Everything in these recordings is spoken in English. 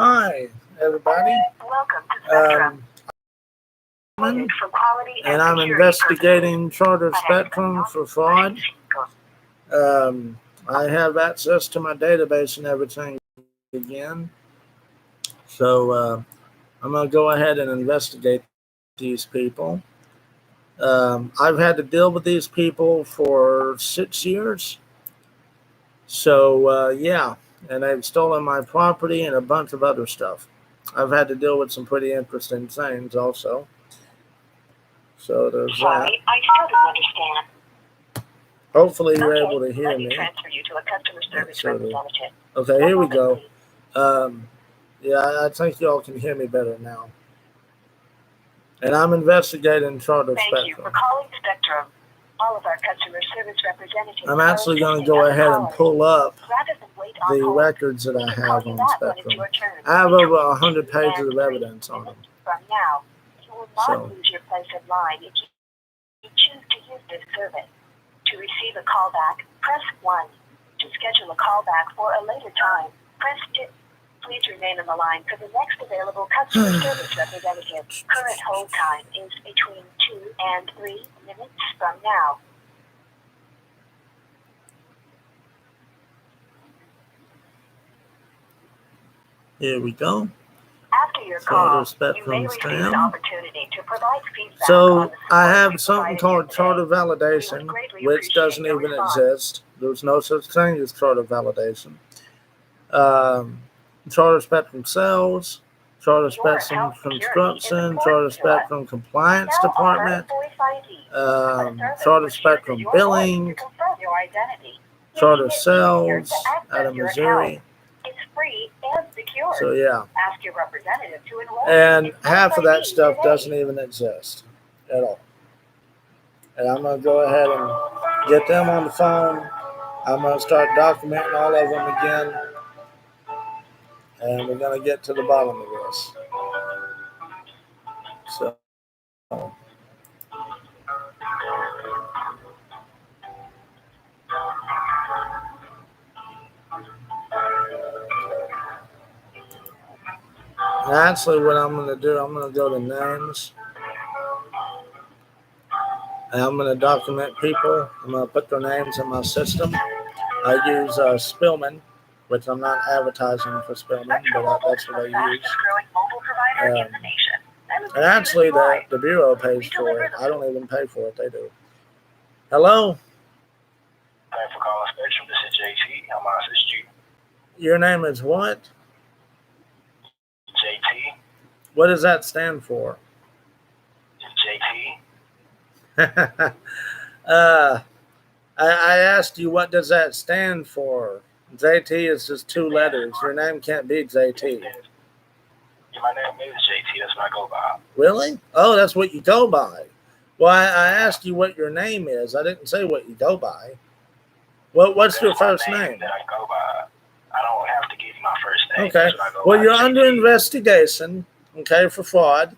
Hi, everybody. Welcome to Spectrum. For quality And and I'm security investigating Charter purposes. Spectrum for fraud. I have access to my database and everything again. So I'm going to go ahead and investigate these people. I've had to deal with these people for 6 years. So, yeah, and they've stolen my property and a bunch of other stuff. I've had to deal with some pretty interesting things also. So there's Sorry, that. I still don't understand. Hopefully you're able to hear Let me me. transfer you to a customer service So representative. okay, here we go. Yeah, I think y'all can hear me better now. And I'm investigating Charter Thank you for Spectrum. calling Spectrum. All of our customer service representatives I'm actually going to go ahead and pull up rather than wait on the hold. records that We I can call have you on back when it's Spectrum. your turn. I have over Between 100 2 pages and of 3 evidence on them. minutes From now, you will not So lose your place in line if you choose to use this service. To receive a callback, press 1. To schedule a callback for a later time, press 2. Please remain on the line for the next available customer service representative. Current hold time is between 2 and 3 minutes from now. here we go. After your call, you may receive an opportunity to provide feedback. So I have something called charter validation, which doesn't even exist. There's no such thing as charter validation. Charter Spectrum Sales, Charter Spectrum Construction, Charter Spectrum Compliance Department, Charter Spectrum Billing, Charter Sales out of Missouri. It's free and secure. So yeah. Ask your representative to enroll. And half of that stuff doesn't even exist at all. And I'm going to go ahead and get them on the phone. I'm going to start documenting all of them again. And we're going to get to the bottom of this. So. And actually, what I'm going to do, I'm going to go to names. And I'm going to document people. I'm going to put their names in my system. I use Spillman, which I'm not advertising for Spillman, but that's what I use. And actually, the Bureau pays for it. I don't even pay for it. They do. Hello? Thanks for calling Spectrum. This is JT. How may I assist you? Your name is what? JT. What does that stand for? JT. I asked you, what does that stand for? JT is just 2 letters. Your name can't be JT. My name is JT. That's what I go by. Really? Oh, that's what you go by. Well, I asked you what your name is. I didn't say what you go by. What's your first name? That I go by. I don't have to give you my first name. Okay. Well, you're under investigation, okay, for fraud,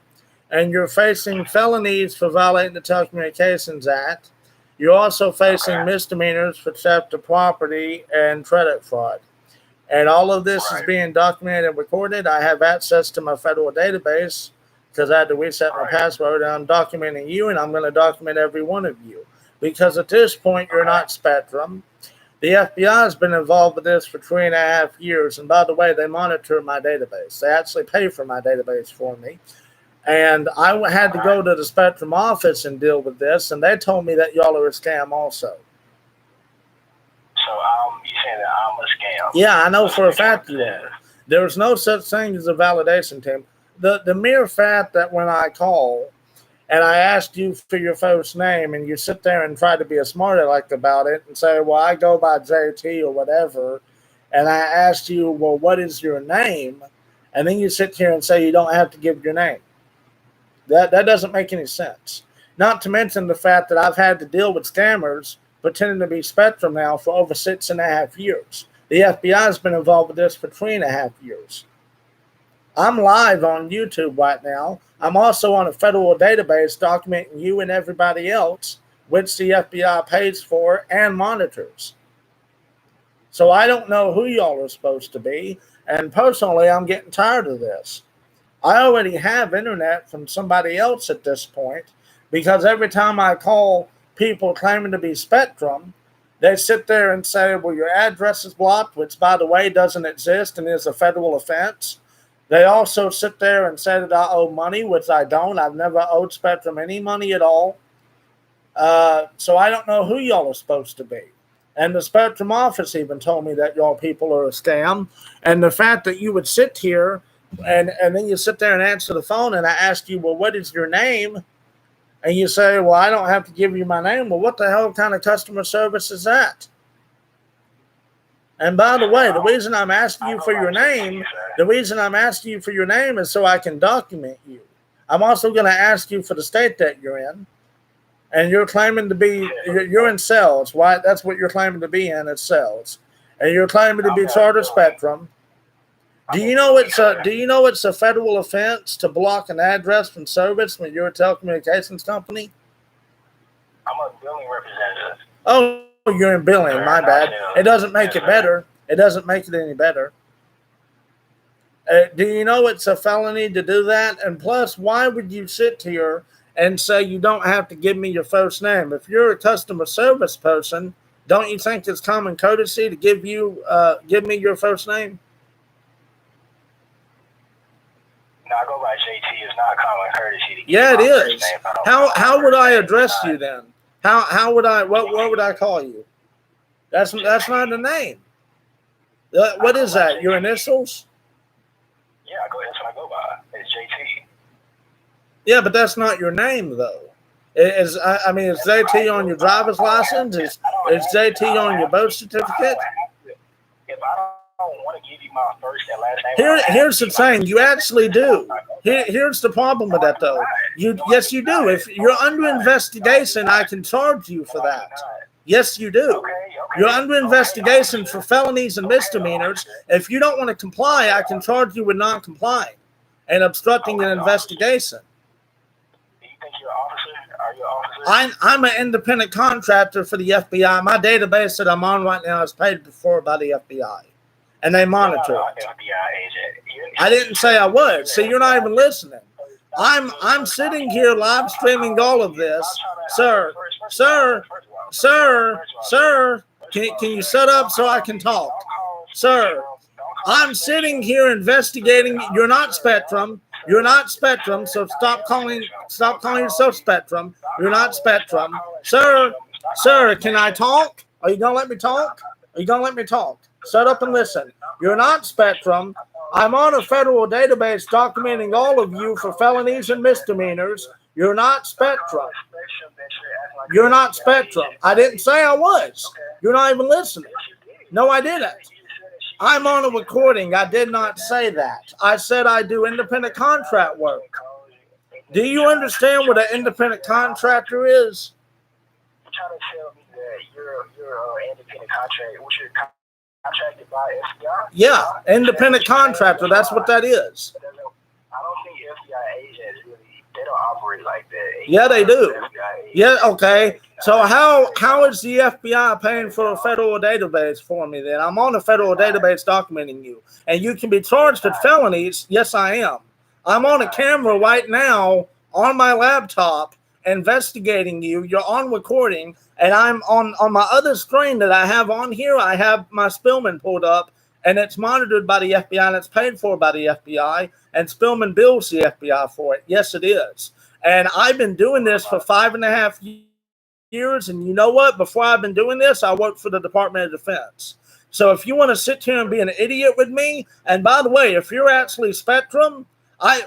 and you're facing felonies for violating the Telecommunications Act. You're also facing misdemeanors for theft of property and credit fraud. And all of this is being documented and recorded. I have access to my federal database because I had to reset my password. And I'm documenting you, and I'm going to document every one of you. Because at this point, you're not Spectrum. The FBI has been involved with this for 3.5 years. And by the way, they monitor my database. They actually pay for my database for me. And I had to go to the Spectrum office and deal with this. And they told me that y'all are a scam also. So you saying that I'm a scam? Yeah, I know for a fact you are. There's no such thing as a validation team. The mere fact that when I call and I asked you for your first name and you sit there and try to be a smart aleck about it and say, well, I go by JT or whatever, and I asked you, well, what is your name? And then you sit here and say you don't have to give your name. That doesn't make any sense. Not to mention the fact that I've had to deal with scammers pretending to be Spectrum now for over 6.5 years. The FBI has been involved with this for 3.5 years. I'm live on YouTube right now. I'm also on a federal database documenting you and everybody else, which the FBI pays for and monitors. So I don't know who y'all are supposed to be. And personally, I'm getting tired of this. I already have internet from somebody else at this point because every time I call people claiming to be Spectrum, they sit there and say, well, your address is blocked, which, by the way, doesn't exist and is a federal offense. They also sit there and say that I owe money, which I don't. I've never owed Spectrum any money at all. So I don't know who y'all are supposed to be. And the Spectrum office even told me that y'all people are a scam. And the fact that you would sit here and then you sit there and answer the phone and I ask you, well, what is your name? And you say, well, I don't have to give you my name. Well, what the hell kind of customer service is that? And by the way, the reason I'm asking you for your name, is so I can document you. I'm also going to ask you for the state that you're in. And you're claiming to be, you're in sales. Why? That's what you're claiming to be in, is sales. And you're claiming to be Charter Spectrum. Do you know it's a federal offense to block an address from service when you're a telecommunications company? I'm a billing representative. Oh, you're in billing. My bad. It doesn't make it better. It doesn't make it any better. Do you know it's a felony to do that? And plus, why would you sit here and say you don't have to give me your first name? If you're a customer service person, don't you think it's common courtesy to give me your first name? No, I go by JT. It's not common courtesy to give Yeah, it my first is. name. How would I address you then? How would I? What would I call you? That's not a name. What is that? Your initials? Yeah, that's what I go by. It's JT. Yeah, but that's not your name though. Is JT on your driver's license? Is JT on your birth certificate? If I don't want to give you my first and last name, Here's the thing. You actually do. Here's the problem with that though. Yes, you do. If you're under investigation, I can charge you for that. Yes, you do. You're under investigation for felonies and misdemeanors. If you don't want to comply, I can charge you with non-complying and obstructing an investigation. Do you think you're an officer? Are you an officer? I'm an independent contractor for the FBI. My database that I'm on right now is paid for by the FBI, and they monitor it. I didn't say I was. See, you're not even listening. I'm sitting here live streaming all of this, sir. Can you shut up so I can talk, sir? I'm sitting here investigating. You're not Spectrum. You're not Spectrum. So stop calling yourself Spectrum. You're not Spectrum, sir. Sir, can I talk? Are you gonna let me talk? Shut up and listen. You're not Spectrum. I'm on a federal database documenting all of you for felonies and misdemeanors. You're not Spectrum. You're not Spectrum. I didn't say I was. You're not even listening. No, I didn't. I'm on a recording. I did not say that. I said I do independent contract work. Do you understand what an independent contractor is? You're trying to tell me that you're an independent contractor. What you're contracted by FBI? Yeah, independent contractor. That's what that is. I don't think FBI agents really, they don't operate like that. Yeah, they do. Yeah, okay. So how is the FBI paying for a federal database for me then? I'm on a federal database documenting you. And you can be charged with felonies. Yes, I am. I'm on a camera right now on my laptop investigating you. You're on recording. And I'm on my other screen that I have on here, I have my Spillman pulled up, and it's monitored by the FBI, and it's paid for by the FBI, and Spillman bills the FBI for it. Yes, it is. And I've been doing this for 5.5 years, and you know what? Before I've been doing this, I worked for the Department of Defense. So if you want to sit here and be an idiot with me, and by the way, if you're actually Spectrum,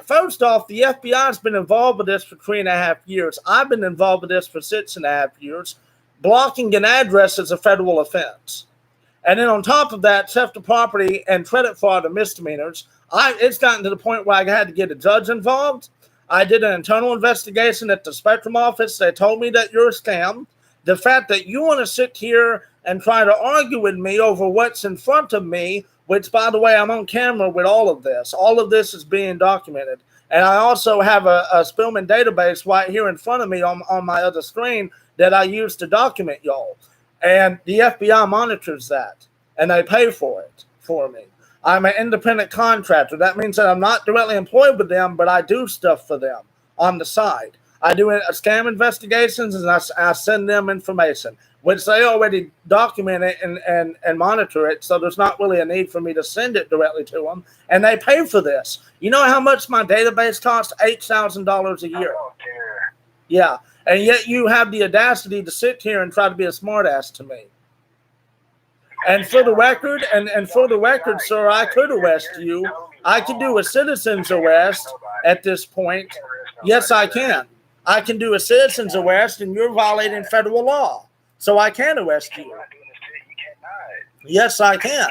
first off, the FBI has been involved with this for 3.5 years. I've been involved with this for 6.5 years. Blocking an address is a federal offense. And then on top of that, theft of property and credit fraud are misdemeanors. It's gotten to the point where I had to get a judge involved. I did an internal investigation at the Spectrum office. They told me that you're a scam. The fact that you want to sit here and try to argue with me over what's in front of me, which, by the way, I'm on camera with all of this. All of this is being documented. And I also have a Spillman database right here in front of me on my other screen that I use to document y'all. And the FBI monitors that. and they pay for it for me. I'm an independent contractor. That means that I'm not directly employed with them, but I do stuff for them on the side. I do scam investigations, and I send them information, which they already document it and monitor it, so there's not really a need for me to send it directly to them, and they pay for this. You know how much my database costs? $8,000 a year. Oh, dear. Yeah, and yet you have the audacity to sit here and try to be a smartass to me. And for the record, sir, I could arrest you. I could do a citizen's arrest at this point. Yes, I can. I can do a citizen's arrest, and you're violating federal law. So I can arrest you. Yes, I can.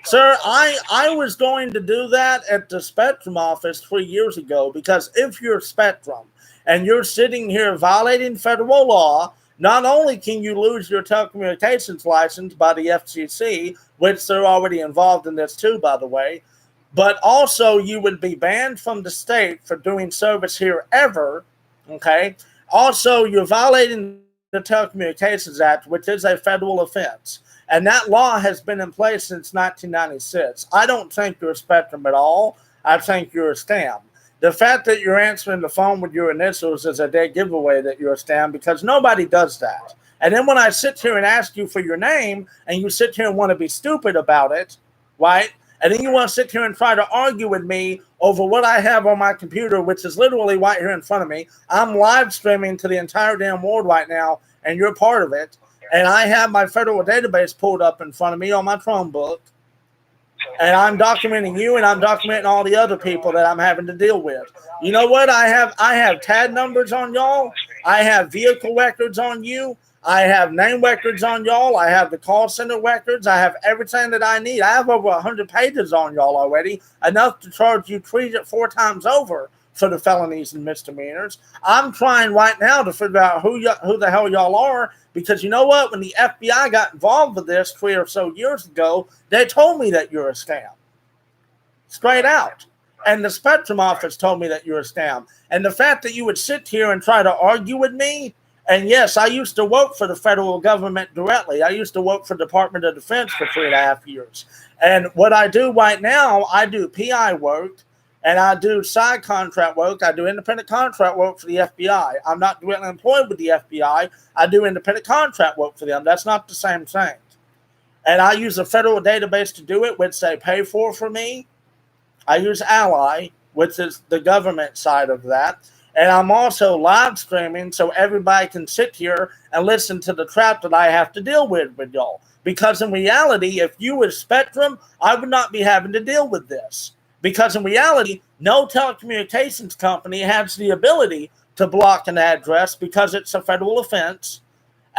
Sir, I was going to do that at the Spectrum office 3 years ago, because if you're Spectrum and you're sitting here violating federal law, not only can you lose your telecommunications license by the FCC, which they're already involved in this too, by the way, but also you would be banned from the state for doing service here ever, okay? Also, you're violating the Telecommunications Act, which is a federal offense. And that law has been in place since 1996. I don't think you're a Spectrum at all. I think you're a scam. The fact that you're answering the phone with your initials is a dead giveaway that you're a scam, because nobody does that. And then when I sit here and ask you for your name, and you sit here and want to be stupid about it, right? And then you want to sit here and try to argue with me over what I have on my computer, which is literally right here in front of me. I'm live streaming to the entire damn world right now, and you're part of it. And I have my federal database pulled up in front of me on my Chromebook. And I'm documenting you, and I'm documenting all the other people that I'm having to deal with. You know what? I have TAD numbers on y'all. I have vehicle records on you. I have name records on y'all. I have the call center records. I have everything that I need. I have over 100 pages on y'all already, enough to charge you 3 to 4 times over for the felonies and misdemeanors. I'm trying right now to figure out who the hell y'all are, because you know what? When the FBI got involved with this 3 or so years ago, they told me that you're a scam. Straight out. And the Spectrum office told me that you're a scam. And the fact that you would sit here and try to argue with me, and yes, I used to work for the federal government directly. I used to work for the Department of Defense for 3.5 years. And what I do right now, I do PI work, and I do side contract work. I do independent contract work for the FBI. I'm not directly employed with the FBI. I do independent contract work for them. That's not the same thing. And I use a federal database to do it, which they pay for me. I use Ally, which is the government side of that. And I'm also live streaming so everybody can sit here and listen to the crap that I have to deal with y'all. Because in reality, if you were Spectrum, I would not be having to deal with this. Because in reality, no telecommunications company has the ability to block an address because it's a federal offense.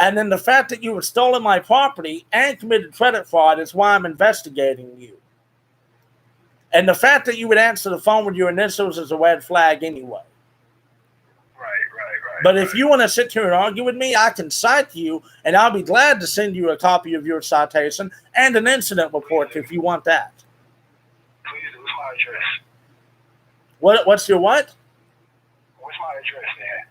And then the fact that you have stolen my property and committed credit fraud is why I'm investigating you. And the fact that you would answer the phone with your initials is a red flag anyway. Right. But if you want to sit here and argue with me, I can cite you, and I'll be glad to send you a copy of your citation and an incident report if you want that. Please, what's my address? What's your what? What's my address, man?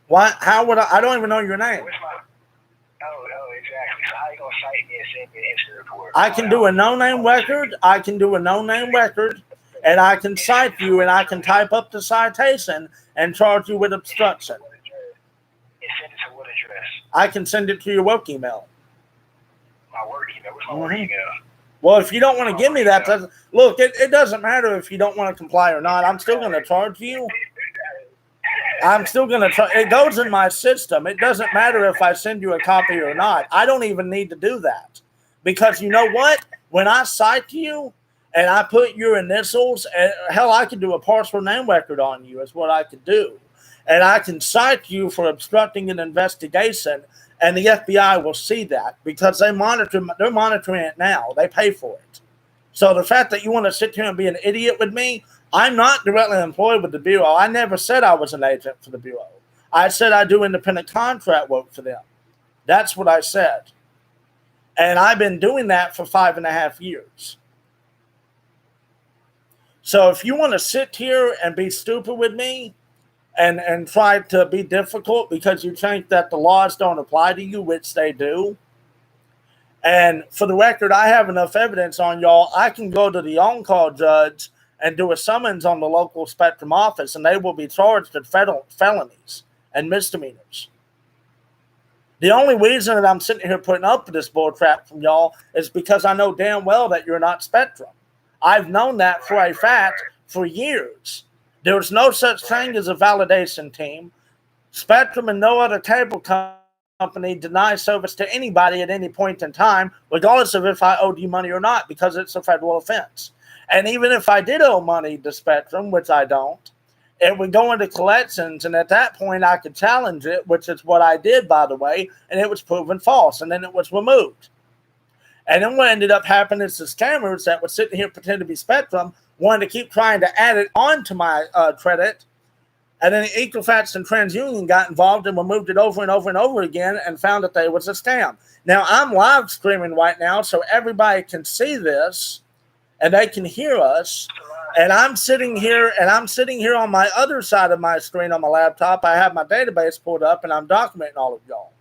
Why? How would I don't even know your name. What's my... Oh, exactly. So how you going to cite me and send me an incident report? I can do a no-name record. I can do a no-name record, and I can cite you, and I can type up the citation and charge you with obstruction. And send it to what address? I can send it to your work email. My work email? What's my work email? Well, if you don't want to give me that, look, it doesn't matter if you don't want to comply or not. I'm still going to charge you. I'm still going to it goes in my system. It doesn't matter if I send you a copy or not. I don't even need to do that. Because you know what? When I cite you and I put your initials, hell, I could do a partial name record on you is what I could do. And I can cite you for obstructing an investigation, and the FBI will see that because they're monitoring it now. They pay for it. So the fact that you want to sit here and be an idiot with me, I'm not directly employed with the Bureau. I never said I was an agent for the Bureau. I said I do independent contract work for them. That's what I said. And I've been doing that for 5.5 years. So if you want to sit here and be stupid with me and try to be difficult because you think that the laws don't apply to you, which they do, And for the record, I have enough evidence on y'all. I can go to the on-call judge and do a summons on the local Spectrum office, and they will be charged with federal felonies and misdemeanors. The only reason that I'm sitting here putting up with this bull crap from y'all is because I know damn well that you're not Spectrum. I've known that for a fact for years. There was no such thing as a validation team. Spectrum and no other cable company denies service to anybody at any point in time, regardless of if I owed you money or not, because it's a federal offense. And even if I did owe money to Spectrum, which I don't, it would go into collections, and at that point I could challenge it, which is what I did, by the way, and it was proven false, and then it was removed. And then what ended up happening is the scammers that were sitting here pretending to be Spectrum wanted to keep trying to add it onto my credit, and then Equifax and TransUnion got involved and removed it over and over and over again and found that they was a scam. Now, I'm live streaming right now, so everybody can see this, and they can hear us. And I'm sitting here on my other side of my screen on my laptop. I have my database pulled up, and I'm documenting all of y'all.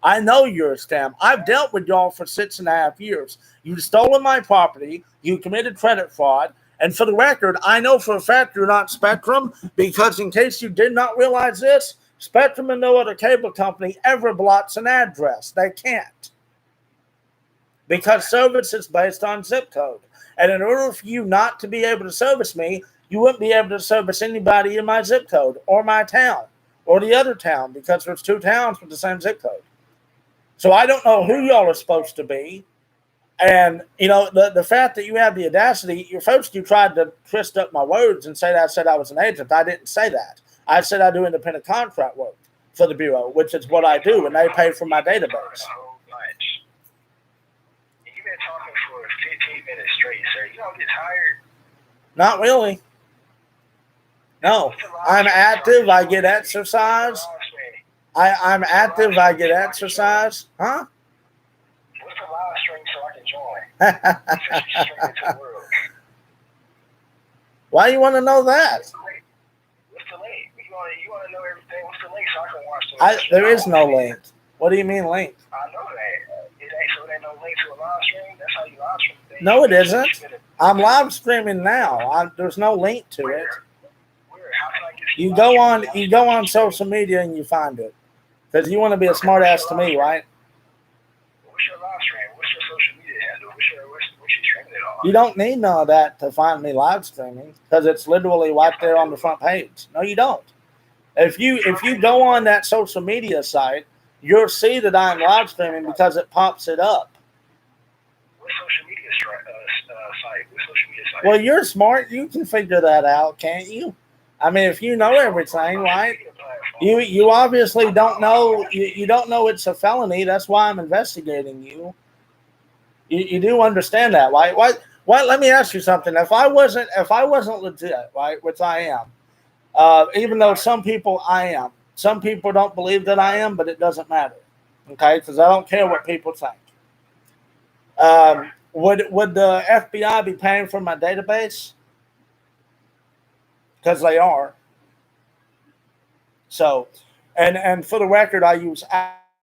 I know you're a scam. I've dealt with y'all for 6.5 years. You've stolen my property. You committed credit fraud. And for the record, I know for a fact you're not Spectrum, because in case you did not realize this, Spectrum and no other cable company ever blocks an address. They can't. Because service is based on zip code. And in order for you not to be able to service me, you wouldn't be able to service anybody in my zip code or my town or the other town, because there's 2 towns with the same zip code. So I don't know who y'all are supposed to be. And, you know, the fact that you have the audacity, you tried to twist up my words and say that I said I was an agent. I didn't say that. I said I do independent contract work for the Bureau, which is what I do, and they pay for my database. You've been talking for 15 minutes straight, sir. You don't get tired? Not really. No. I'm active. I get exercise. I'm active. I get exercise. Huh? What's the live stream so I can join? Since you stream it to the world. Why you want to know that? What's the link? You want to know everything. What's the link so I can watch the There is no link. What do you mean link? I know that. So there ain't no link to a live stream? That's how you live stream things. No, it isn't. I'm live streaming now. There's no link to it. How can I get You go on social media and you find it. Because you want to be a smart ass to me, right? What's your live stream? What's your social media handle? What's you streaming it on? You don't need none of that to find me live streaming, because it's literally right there on the front page. No, you don't. If you go on that social media site, you'll see that I'm live streaming because it pops it up. What social media site? What social media site? Well, you're smart. You can figure that out, can't you? I mean, if you know everything, right? You obviously don't know. You don't know it's a felony. That's why I'm investigating you. You do understand that, right? What? Let me ask you something. If I wasn't legit, right, which I am, even though some people I am. Some people don't believe that I am, but it doesn't matter, okay? Because I don't care what people think. Would the FBI be paying for my database? Because they are. So, and for the record, I use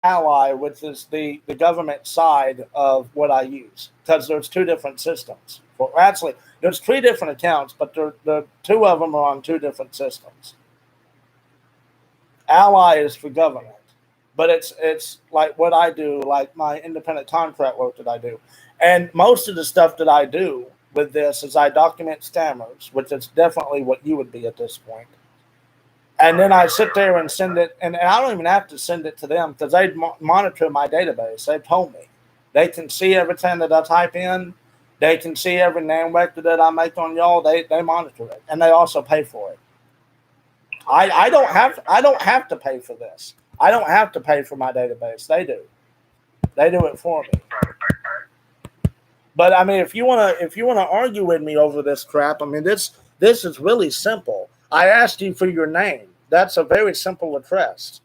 Ally, which is the government side of what I use, because there's 2 different systems. Well, actually, there's 3 different accounts, but the 2 of them are on 2 different systems. Ally is for government, but it's like what I do, like my independent contract work that I do. And most of the stuff that I do with this is I document scammers, which is definitely what you would be at this point. And then I sit there and send it, and I don't even have to send it to them, because they monitor my database. They've told me. They can see everything that I type in. They can see every name record that I make on y'all. They monitor it, and they also pay for it. I don't have to pay for this. I don't have to pay for my database. They do. They do it for me. But I mean, if you wanna argue with me over this crap, I mean, this is really simple. I asked you for your name. That's a very simple request.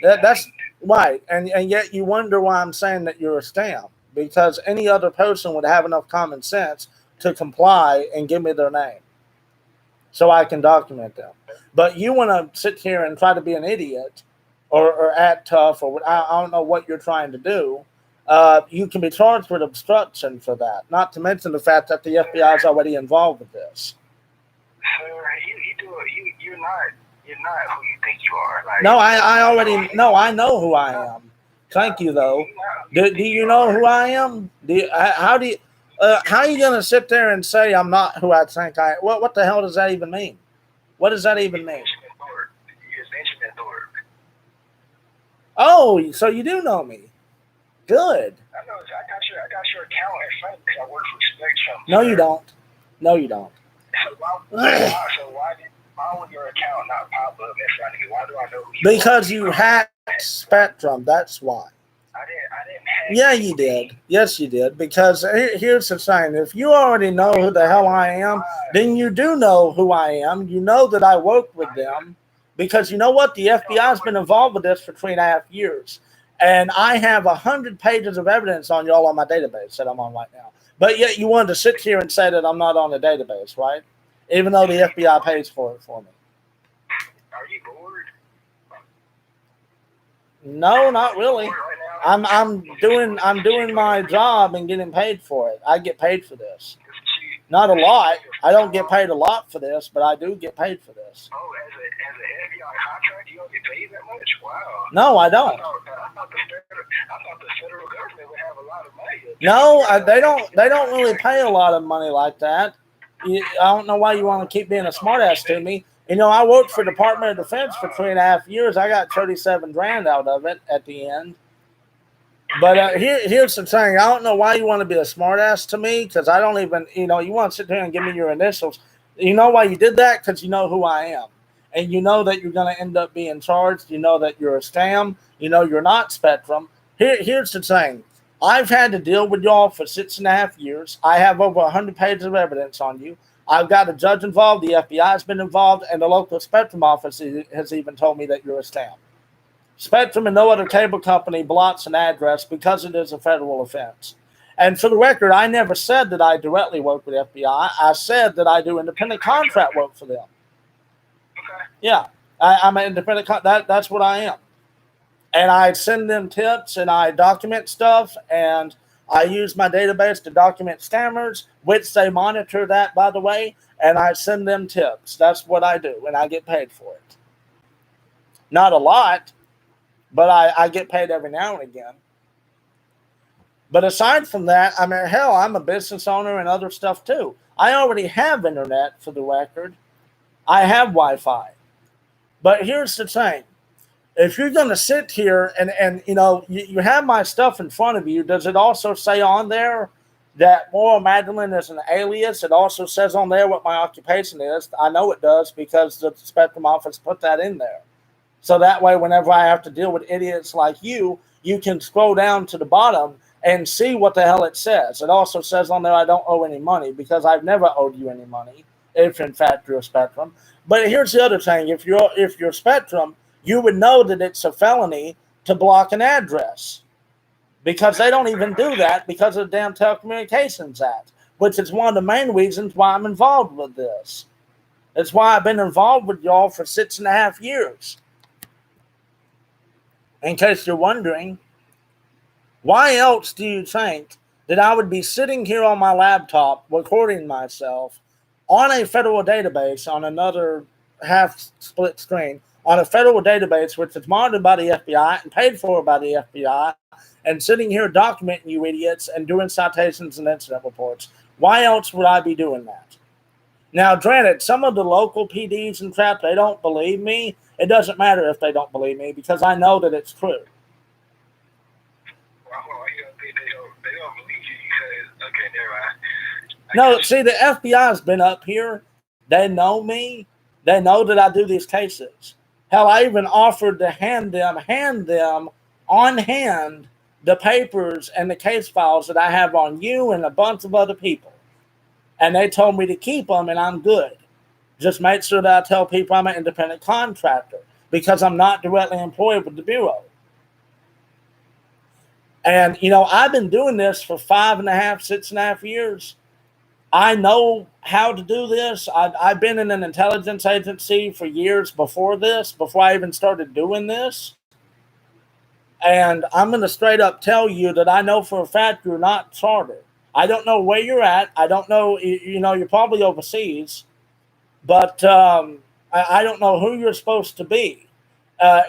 That's right, and yet you wonder why I'm saying that you're a scam, because any other person would have enough common sense to comply and give me their name, so I can document them. But you want to sit here and try to be an idiot, or act tough, or I don't know what you're trying to do. you can be charged with obstruction for that. Not to mention the fact that the FBI is already involved with this. Sir, you're not who you think you are. Like, No, I already know. I know who I am. Thank you, though. Do you know who I am? How are you going to sit there and say I'm not who I think I am? What the hell does that even mean? What does that even mean? You're Benjamin Thorpe. Oh, so you do know me. Good. I know. I got your account in front because I work for Spectrum. No, you don't. No, you don't. So why would your account not pop up in front of you? Why do I know who you are? Because you hacked Spectrum. That's why. I didn't hack. Yeah, you did. Yes, you did. Because here's the thing. If you already know who the hell I am, then you do know who I am. You know that I work with them. Because you know what? The FBI has been involved with this for 3.5 years. And I have 100 pages of evidence on y'all on my database that I'm on right now. But yet you wanted to sit here and say that I'm not on the database, right? Even though the FBI pays for it for me. Are you bored? No, not really. Bored right now? I'm doing my job and getting paid for it. I get paid for this. Not a lot. I don't get paid a lot for this, but I do get paid for this. Oh, as an FBI contractor, you don't get paid that much? Wow. No, I don't. I thought the federal government would have a lot of money. No, they don't. They don't really pay a lot of money like that. I don't know why you want to keep being a smartass to me. You know, I worked for Department of Defense for 3.5 years. I got 37 grand out of it at the end. But here's the thing. I don't know why you want to be a smartass to me, because I don't even, you want to sit there and give me your initials. You know why you did that? Because you know who I am. And you know that you're going to end up being charged. You know that you're a scam. You know you're not Spectrum. Here's the thing. I've had to deal with y'all for 6.5 years. I have over 100 pages of evidence on you. I've got a judge involved. The FBI has been involved. And the local Spectrum office has even told me that you're a scam. Spectrum and no other cable company blocks an address because it is a federal offense. And for the record, I never said that I directly work with FBI. I said that I do independent contract work for them. Okay. Yeah, I'm an independent. That's what I am. And I send them tips and I document stuff and I use my database to document scammers, which they monitor that, by the way, and I send them tips. That's what I do, and I get paid for it. Not a lot, but I get paid every now and again. But aside from that, I mean, hell, I'm a business owner and other stuff too. I already have internet, for the record. I have Wi-Fi. But here's the thing. If you're going to sit here and you have my stuff in front of you, does it also say on there that Moral Magdalene is an alias? It also says on there what my occupation is. I know it does because the Spectrum office put that in there. So that way, whenever I have to deal with idiots like you can scroll down to the bottom and see what the hell it says. It also says on there I don't owe any money because I've never owed you any money, if in fact you're a Spectrum. But here's the other thing. If you're Spectrum, you would know that it's a felony to block an address because they don't even do that because of the damn Telecommunications Act, which is one of the main reasons why I'm involved with this. That's why I've been involved with y'all for 6.5 years. In case you're wondering, why else do you think that I would be sitting here on my laptop recording myself on a federal database on another half-split screen, on a federal database which is monitored by the FBI and paid for by the FBI, and sitting here documenting you idiots and doing citations and incident reports? Why else would I be doing that? Now, granted, some of the local PDs and crap, they don't believe me. It doesn't matter if they don't believe me because I know that it's true. Well, they don't believe you. Okay, never mind. No, see, the FBI has been up here. They know me. They know that I do these cases. Hell, I even offered to hand them on hand the papers and the case files that I have on you and a bunch of other people. And they told me to keep them, and I'm good. Just make sure that I tell people I'm an independent contractor because I'm not directly employed with the Bureau. And, I've been doing this for 6.5 years. I know how to do this. I've been in an intelligence agency for years before this, before I even started doing this. And I'm going to straight up tell you that I know for a fact you're not chartered. I don't know where you're at. I don't know, you're probably overseas, but I don't know who you're supposed to be.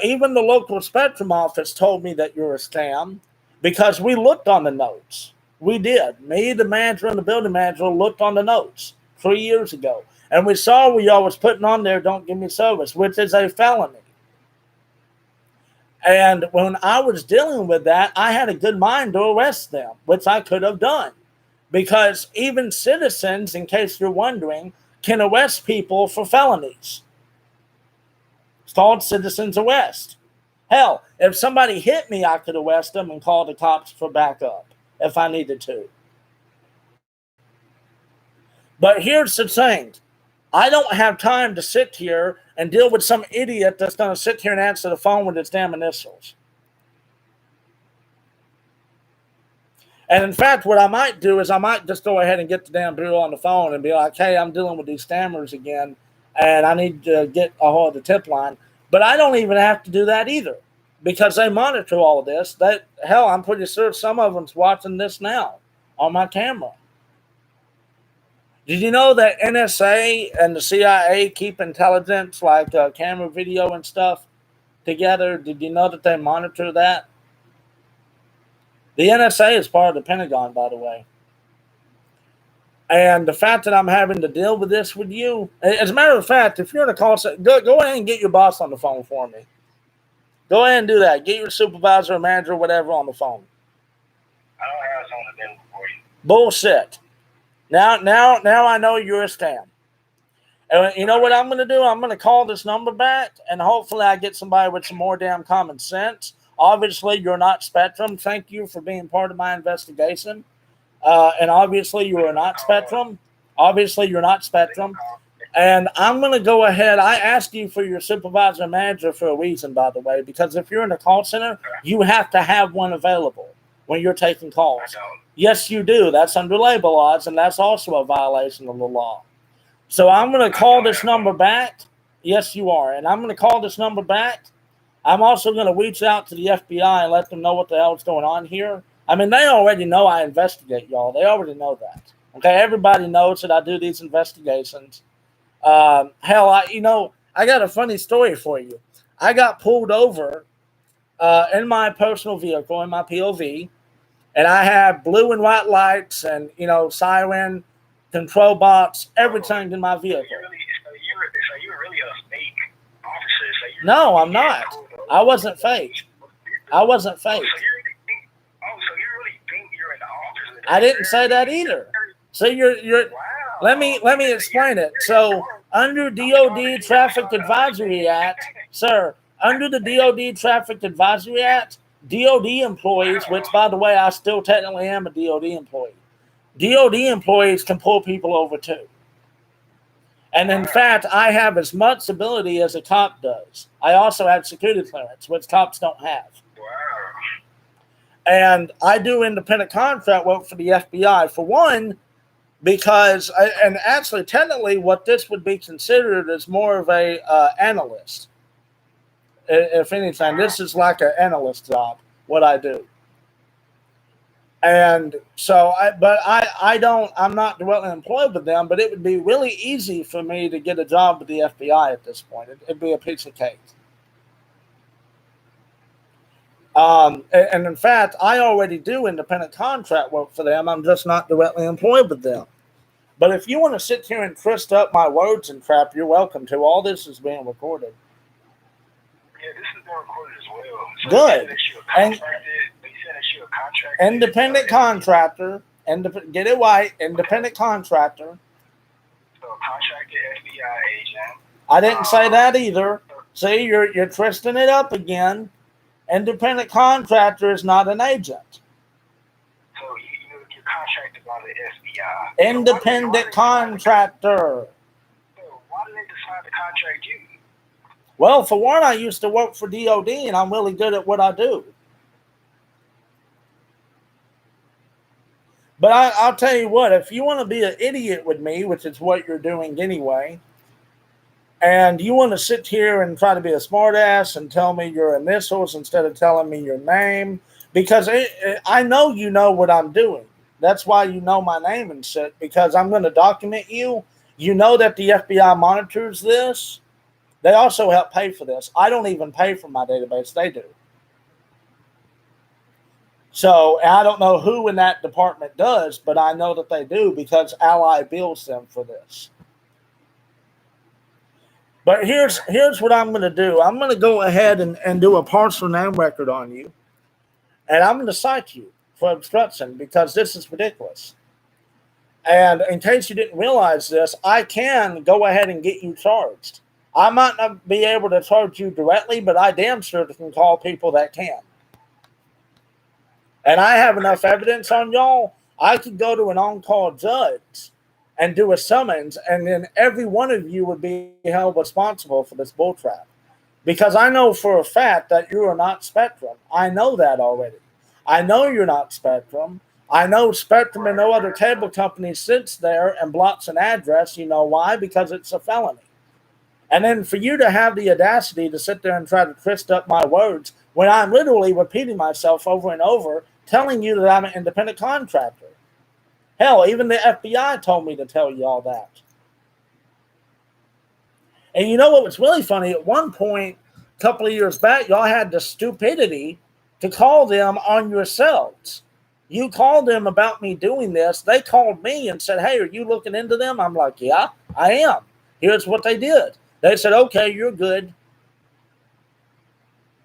Even the local Spectrum office told me that you're a scam because we looked on the notes. We did. Me, the manager, and the building manager looked on the notes 3 years ago. And we saw where y'all was putting on there, don't give me service, which is a felony. And when I was dealing with that, I had a good mind to arrest them, which I could have done. Because even citizens, in case you're wondering, can arrest people for felonies. It's called citizen's arrest. Hell, if somebody hit me, I could arrest them and call the cops for backup if I needed to. But here's the thing. I don't have time to sit here and deal with some idiot that's going to sit here and answer the phone with his damn initials. And in fact, what I might do is I might just go ahead and get the damn bureau on the phone and be like, hey, I'm dealing with these scammers again, and I need to get a hold of the tip line. But I don't even have to do that either because they monitor all of this. Hell, I'm pretty sure some of them's watching this now on my camera. Did you know that NSA and the CIA keep intelligence like camera video and stuff together? Did you know that they monitor that? The NSA is part of the Pentagon, by the way. And the fact that I'm having to deal with this with you, as a matter of fact, if you're in a call center, go ahead and get your boss on the phone for me. Go ahead and do that. Get your supervisor or manager or whatever on the phone. I don't have someone available for you. Bullshit. Now I know you're a scam. And you know what I'm going to do? I'm going to call this number back, and hopefully I get somebody with some more damn common sense. Obviously, you're not Spectrum. Thank you for being part of my investigation. And obviously, you are not Spectrum. Obviously, you're not Spectrum. And I'm going to go ahead. I asked you for your supervisor and manager for a reason, by the way, because if you're in a call center, you have to have one available when you're taking calls. Yes, you do. That's under labor laws, and that's also a violation of the law. So I'm going to call this number back. Yes, you are. And I'm going to call this number back. I'm also going to reach out to the FBI and let them know what the hell's going on here. I mean, they already know I investigate, y'all. They already know that. Okay, everybody knows that I do these investigations. Hell, I got a funny story for you. I got pulled over in my personal vehicle, in my POV, and I have blue and white lights and, siren, control box, everything in my vehicle. So you're really a fake officer. No, I'm not. I wasn't fake. I wasn't fake. So you really think you're in the office? I didn't say that either. So you're. Wow. Let me explain it. So under DOD Traffic Advisory Act, sir, under the DOD Traffic Advisory Act, DOD employees, which by the way I still technically am a DOD employee, DOD employees can pull people over too. And in fact, I have as much ability as a cop does. I also have security clearance, which cops don't have. Wow. And I do independent contract work for the FBI, for one, because, and actually technically what this would be considered is more of a analyst. If anything, this is like an analyst job, what I do. And so, I'm not directly employed with them, but it would be really easy for me to get a job with the FBI at this point. It'd be a piece of cake. And in fact, I already do independent contract work for them. I'm just not directly employed with them. But if you want to sit here and twist up my words and crap, you're welcome to. All this is being recorded. Yeah, this is being recorded as well. So Good. They said that you're a contractor. Independent contractor. Get it right. Independent contractor. So contracted FBI agent. I didn't say that either. See, you're twisting it up again. Independent contractor is not an agent. So you're contracted by the FBI. Independent contractor. So why did they decide to contract you? Well, for one, I used to work for DOD, and I'm really good at what I do. But I'll tell you what, if you want to be an idiot with me, which is what you're doing anyway, And you want to sit here and try to be a smartass and tell me your initials instead of telling me your name, because I know you know what I'm doing. That's why you know my name and shit, because I'm going to document you. You know that the FBI monitors this. They also help pay for this. I don't even pay for my database. They do. So I don't know who in that department does, but I know that they do because Ally bills them for this. But here's what I'm going to do. I'm going to go ahead and do a partial name record on you. And I'm going to cite you for obstruction because this is ridiculous. And in case you didn't realize this, I can go ahead and get you charged. I might not be able to charge you directly, but I damn sure can call people that can. And I have enough evidence on y'all. I could go to an on-call judge and do a summons, and then every one of you would be held responsible for this bullcrap. Because I know for a fact that you are not Spectrum. I know that already. I know you're not Spectrum. I know Spectrum and no other cable company sits there and blocks an address. You know why? Because it's a felony. And then for you to have the audacity to sit there and try to twist up my words when I'm literally repeating myself over and over, telling you that I'm an independent contractor. Hell, even the FBI told me to tell you all that. And you know what was really funny? At one point, a couple of years back, y'all had the stupidity to call them on yourselves. You called them about me doing this. They called me and said, hey, are you looking into them? I'm like, yeah, I am. Here's what they did. They said, okay, you're good.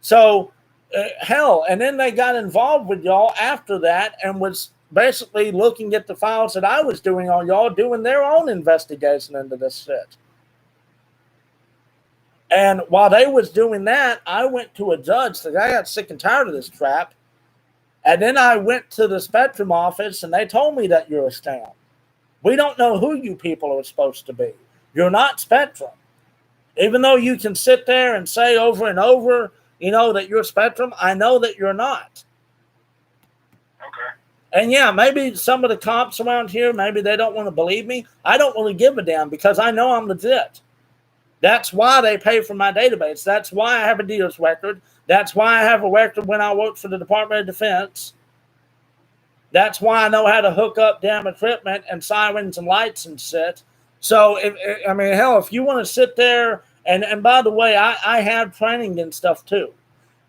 So, hell, and then they got involved with y'all after that and was basically looking at the files that I was doing on y'all, doing their own investigation into this shit. And while they was doing that, I went to a judge because I got sick and tired of this crap. And then I went to the Spectrum office and they told me that you're a scam. We don't know who you people are supposed to be. You're not Spectrum. Even though you can sit there and say over and over, you know, that you're Spectrum, I know that you're not. Okay. And yeah, maybe some of the cops around here, maybe they don't want to believe me. I don't really give a damn because I know I'm legit. That's why they pay for my database. That's why I have a deals record. That's why I have a record when I worked for the Department of Defense. That's why I know how to hook up damn equipment and sirens and lights and shit. So, if you want to sit there, and by the way, I have training and stuff too.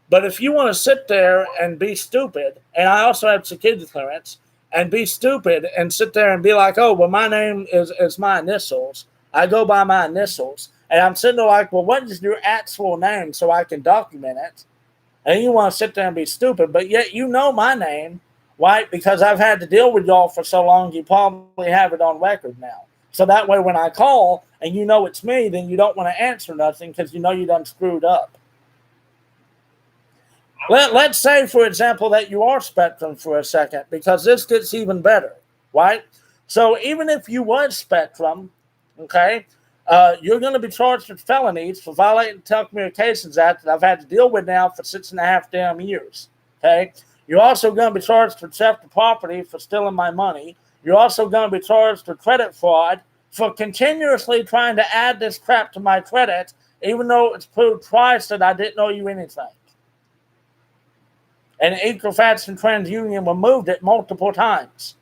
But if you want to sit there and be stupid, and I also have security clearance, and be stupid and sit there and be like, oh, well, my name is my initials. I go by my initials. And I'm sitting there like, well, what is your actual name so I can document it? And you want to sit there and be stupid, but yet you know my name, right? Because I've had to deal with y'all for so long, you probably have it on record now. So that way when I call and you know it's me, then you don't want to answer nothing because you know you done screwed up. Let's say, for example, that you are Spectrum for a second, because this gets even better, right? So even if you was Spectrum, okay, you're going to be charged with felonies for violating the Telecommunications Act that I've had to deal with now for 6.5 damn years. Okay, you're also going to be charged for theft of property for stealing my money. You're also going to be charged for credit fraud for continuously trying to add this crap to my credit, even though it's proved twice that I didn't owe you anything. And Equifax and TransUnion removed it multiple times.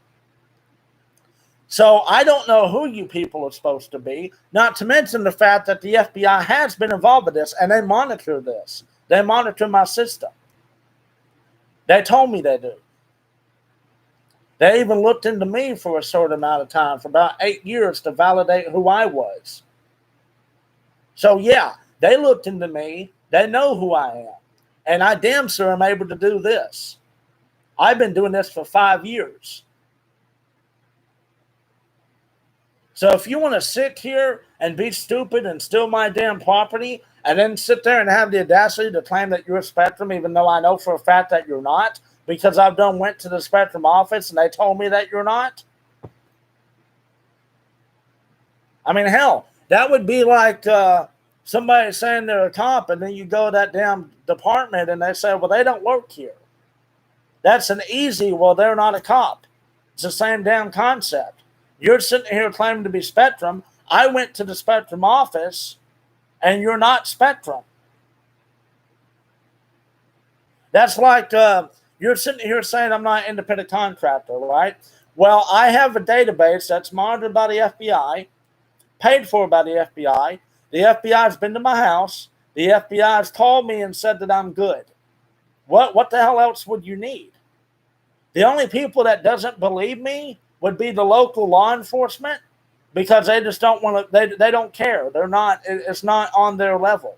So I don't know who you people are supposed to be, not to mention the fact that the FBI has been involved with this and they monitor this. They monitor my system. They told me they do. They even looked into me for a short amount of time, for about 8 years, to validate who I was. So yeah, they looked into me. They know who I am. And I damn sure am able to do this. I've been doing this for 5 years. So if you want to sit here and be stupid and steal my damn property and then sit there and have the audacity to claim that you're Spectrum, even though I know for a fact that you're not, because I've went to the Spectrum office and they told me that you're not. I mean, hell, that would be like somebody saying they're a cop and then you go to that damn department and they say, well, they don't work here. That's an easy, well, they're not a cop. It's the same damn concept. You're sitting here claiming to be Spectrum. I went to the Spectrum office and you're not Spectrum. That's like you're sitting here saying I'm not an independent contractor, right? Well, I have a database that's monitored by the FBI, paid for by the FBI. The FBI has been to my house. The FBI has called me and said that I'm good. What the hell else would you need? The only people that doesn't believe me would be the local law enforcement, because they just don't want to, they don't care. It's not on their level.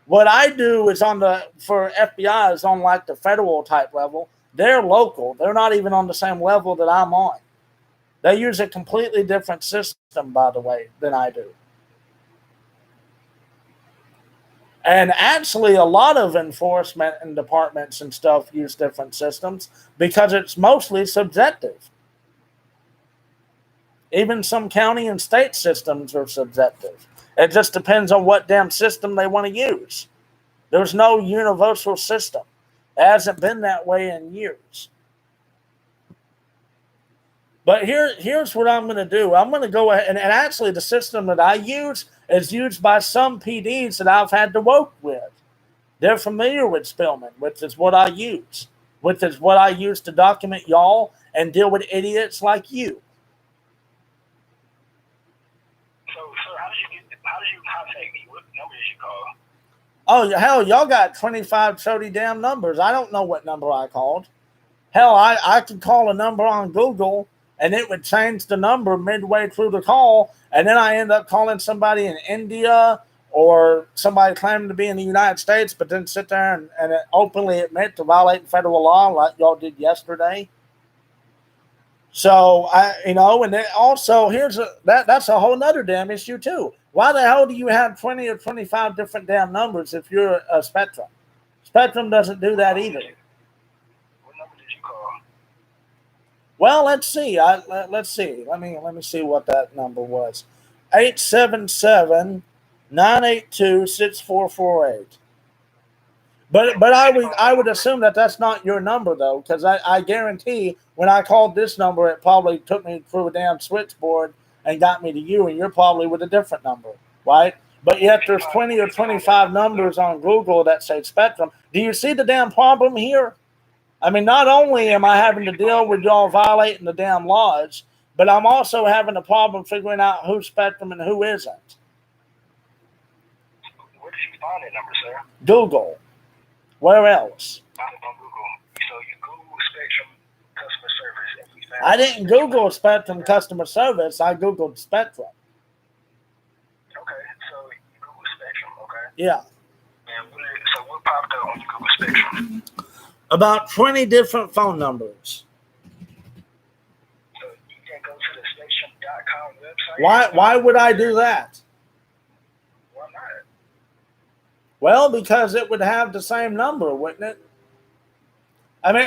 What I do is for FBI is on like the federal type level. They're local. They're not even on the same level that I'm on. They use a completely different system, by the way, than I do. And actually, a lot of enforcement and departments and stuff use different systems because it's mostly subjective. Even some county and state systems are subjective. It just depends on what damn system they want to use. There's no universal system. It hasn't been that way in years. But here's what I'm going to do. I'm going to go ahead, and actually the system that I use is used by some PDs that I've had to work with. They're familiar with Spillman, which is what I use, which is what I use to document y'all and deal with idiots like you. So how did you contact me? What number did you call? Oh, hell, y'all got 25 30 damn numbers. I don't know what number I called. Hell, I could call a number on Google, and it would change the number midway through the call, and then I end up calling somebody in India or somebody claiming to be in the United States, but then sit there and openly admit to violating federal law like y'all did yesterday. So, and then also, that's a whole nother damn issue, too. Why the hell do you have 20 or 25 different damn numbers if you're a Spectrum? Spectrum doesn't do that either. What number did you call? Well, let's see. Let's see. Let me see what that number was. 877-982-6448. But I would assume that that's not your number, though, because I guarantee when I called this number, it probably took me through a damn switchboard and got me to you, and you're probably with a different number, right? But yet there's 20 or 25 numbers on Google that say Spectrum. Do you see the damn problem here? I mean, not only am I having to deal with y'all violating the damn laws, but I'm also having a problem figuring out who's Spectrum and who isn't. Where did you find that number, sir? Google. Where else? Found it on Google. So you Google Spectrum customer service. And you found I didn't Google Spectrum customer service. I Googled Spectrum. Okay, so you Google Spectrum, okay? Yeah. And what popped up when you Google Spectrum? About 20 different phone numbers. So you can go to the spectrum.com website. Why would I do that? Why not? Well, because it would have the same number, wouldn't it? I mean,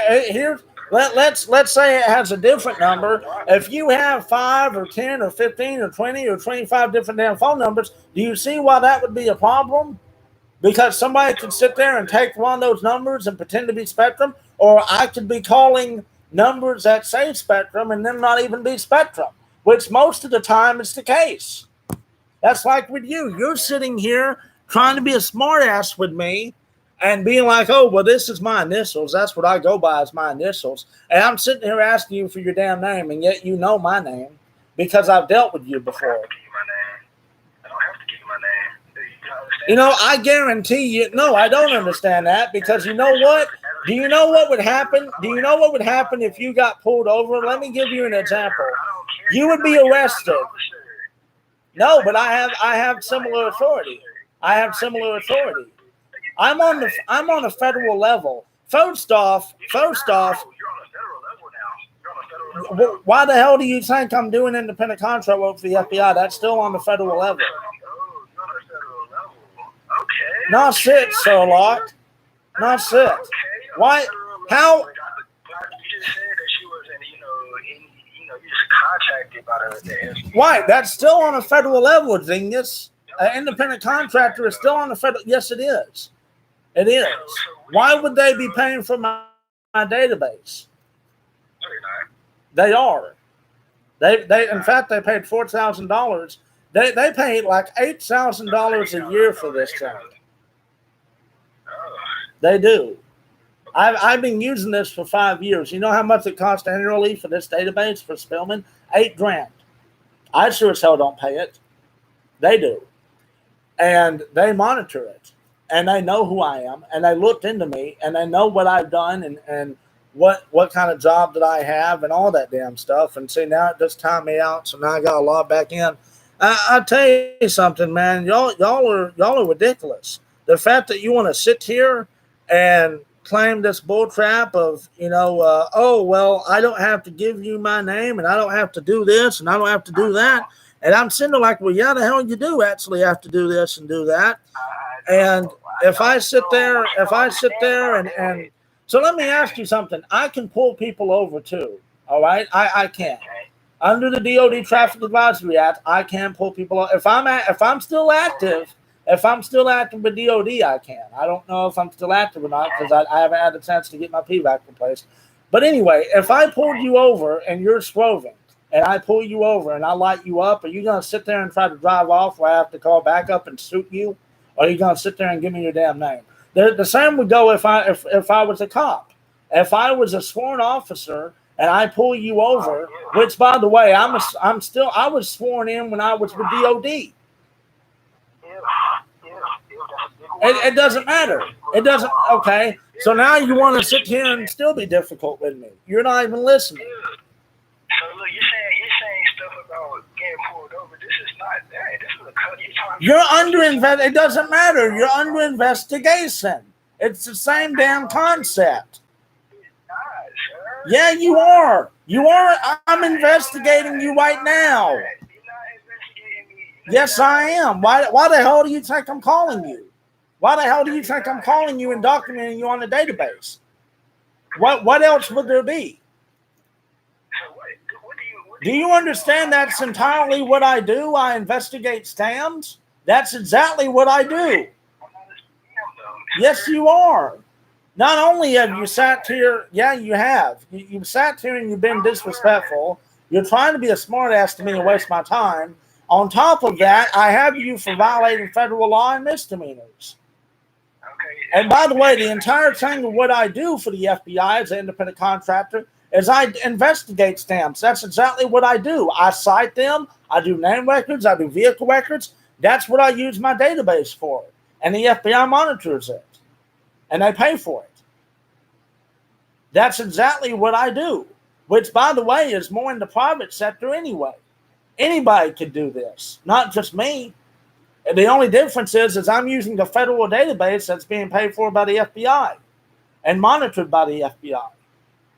let's say it has a different number. If you have 5 or 10 or 15 or 20 or 25 different damn phone numbers, do you see why that would be a problem? Because somebody could sit there and take one of those numbers and pretend to be Spectrum, or I could be calling numbers that say Spectrum and them not even be Spectrum, which most of the time is the case. That's like with you. You're sitting here trying to be a smartass with me and being like, oh, well, this is my initials. That's what I go by as my initials. And I'm sitting here asking you for your damn name, and yet you know my name because I've dealt with you before. I don't have to give you my name. I guarantee you. No, I don't understand that because you know what? Do you know what would happen? Do you know what would happen if you got pulled over? Let me give you an example. You would be arrested. No, but I have similar authority. I have similar authority. I'm on a federal level. First off, You're on a federal level now. why the hell do you think I'm doing independent contract work for the FBI? That's still on the federal level. Okay. Not shit, Sherlock. Not shit. Why? How? You just said that she wasn't, you just contracted by the FBI. Why? That's still on a federal level, genius. An independent contractor is still on the federal. Yes, it is. It is. Why would they be paying for my database? They are. They in fact they paid $4,000 They pay like $8,000 a year for this thing. They do. I've been using this for 5 years. You know how much it costs annually for this database for Spillman? $8,000. I sure as hell don't pay it. They do. And they monitor it. And they know who I am. And they looked into me. And they know what I've done and what kind of job that I have and all that damn stuff. And see, now it just timed me out. So now I got to log back in. I'll tell you something, man. Y'all are ridiculous. The fact that you want to sit here and claim this bull trap of, oh, well, I don't have to give you my name and I don't have to do this and I don't have to do that. And I'm sitting there like, well, yeah, the hell you do actually have to do this and do that. And if I sit there and so let me ask you something. I can pull people over too. All right. I can. Under the DOD Traffic Advisory Act, I can pull people over. If I'm still active with DOD, I can. I don't know if I'm still active or not because I haven't had a chance to get my PVAC replaced. But anyway, if I pulled you over and you're swerving and I pull you over and I light you up, are you going to sit there and try to drive off where I have to call back up and shoot you? Or are you going to sit there and give me your damn name? The same would go if I was a cop. If I was a sworn officer and I pull you over, which, by the way, I was sworn in when I was with DOD. It doesn't matter. It doesn't. Okay. So now you want to sit here and still be difficult with me. You're not even listening. So look, you're saying stuff about getting pulled over. This is not that. This is a cut. You're under It doesn't matter. You're under investigation. It's the same damn concept. It's not, sir. Yeah, you are. You are. I'm investigating you right now. You're not investigating me. Yes, I am. Why the hell do you think I'm calling you? Why the hell do you think I'm calling you and documenting you on the database? What else would there be? So what Do you understand that's entirely what I do? I investigate scams. That's exactly what I do. I'm not a scam, though. Yes, you are. Not only have you sat here, yeah, you have. You've sat here and you've been disrespectful. You're trying to be a smartass to me and waste my time. On top of that, I have you for violating federal law and misdemeanors. And by the way, the entire thing of what I do for the FBI as an independent contractor is I investigate scams. That's exactly what I do. I cite them. I do name records. I do vehicle records. That's what I use my database for. And the FBI monitors it. And they pay for it. That's exactly what I do. Which, by the way, is more in the private sector anyway. Anybody could do this. Not just me. The only difference is I'm using the federal database that's being paid for by the FBI and monitored by the FBI.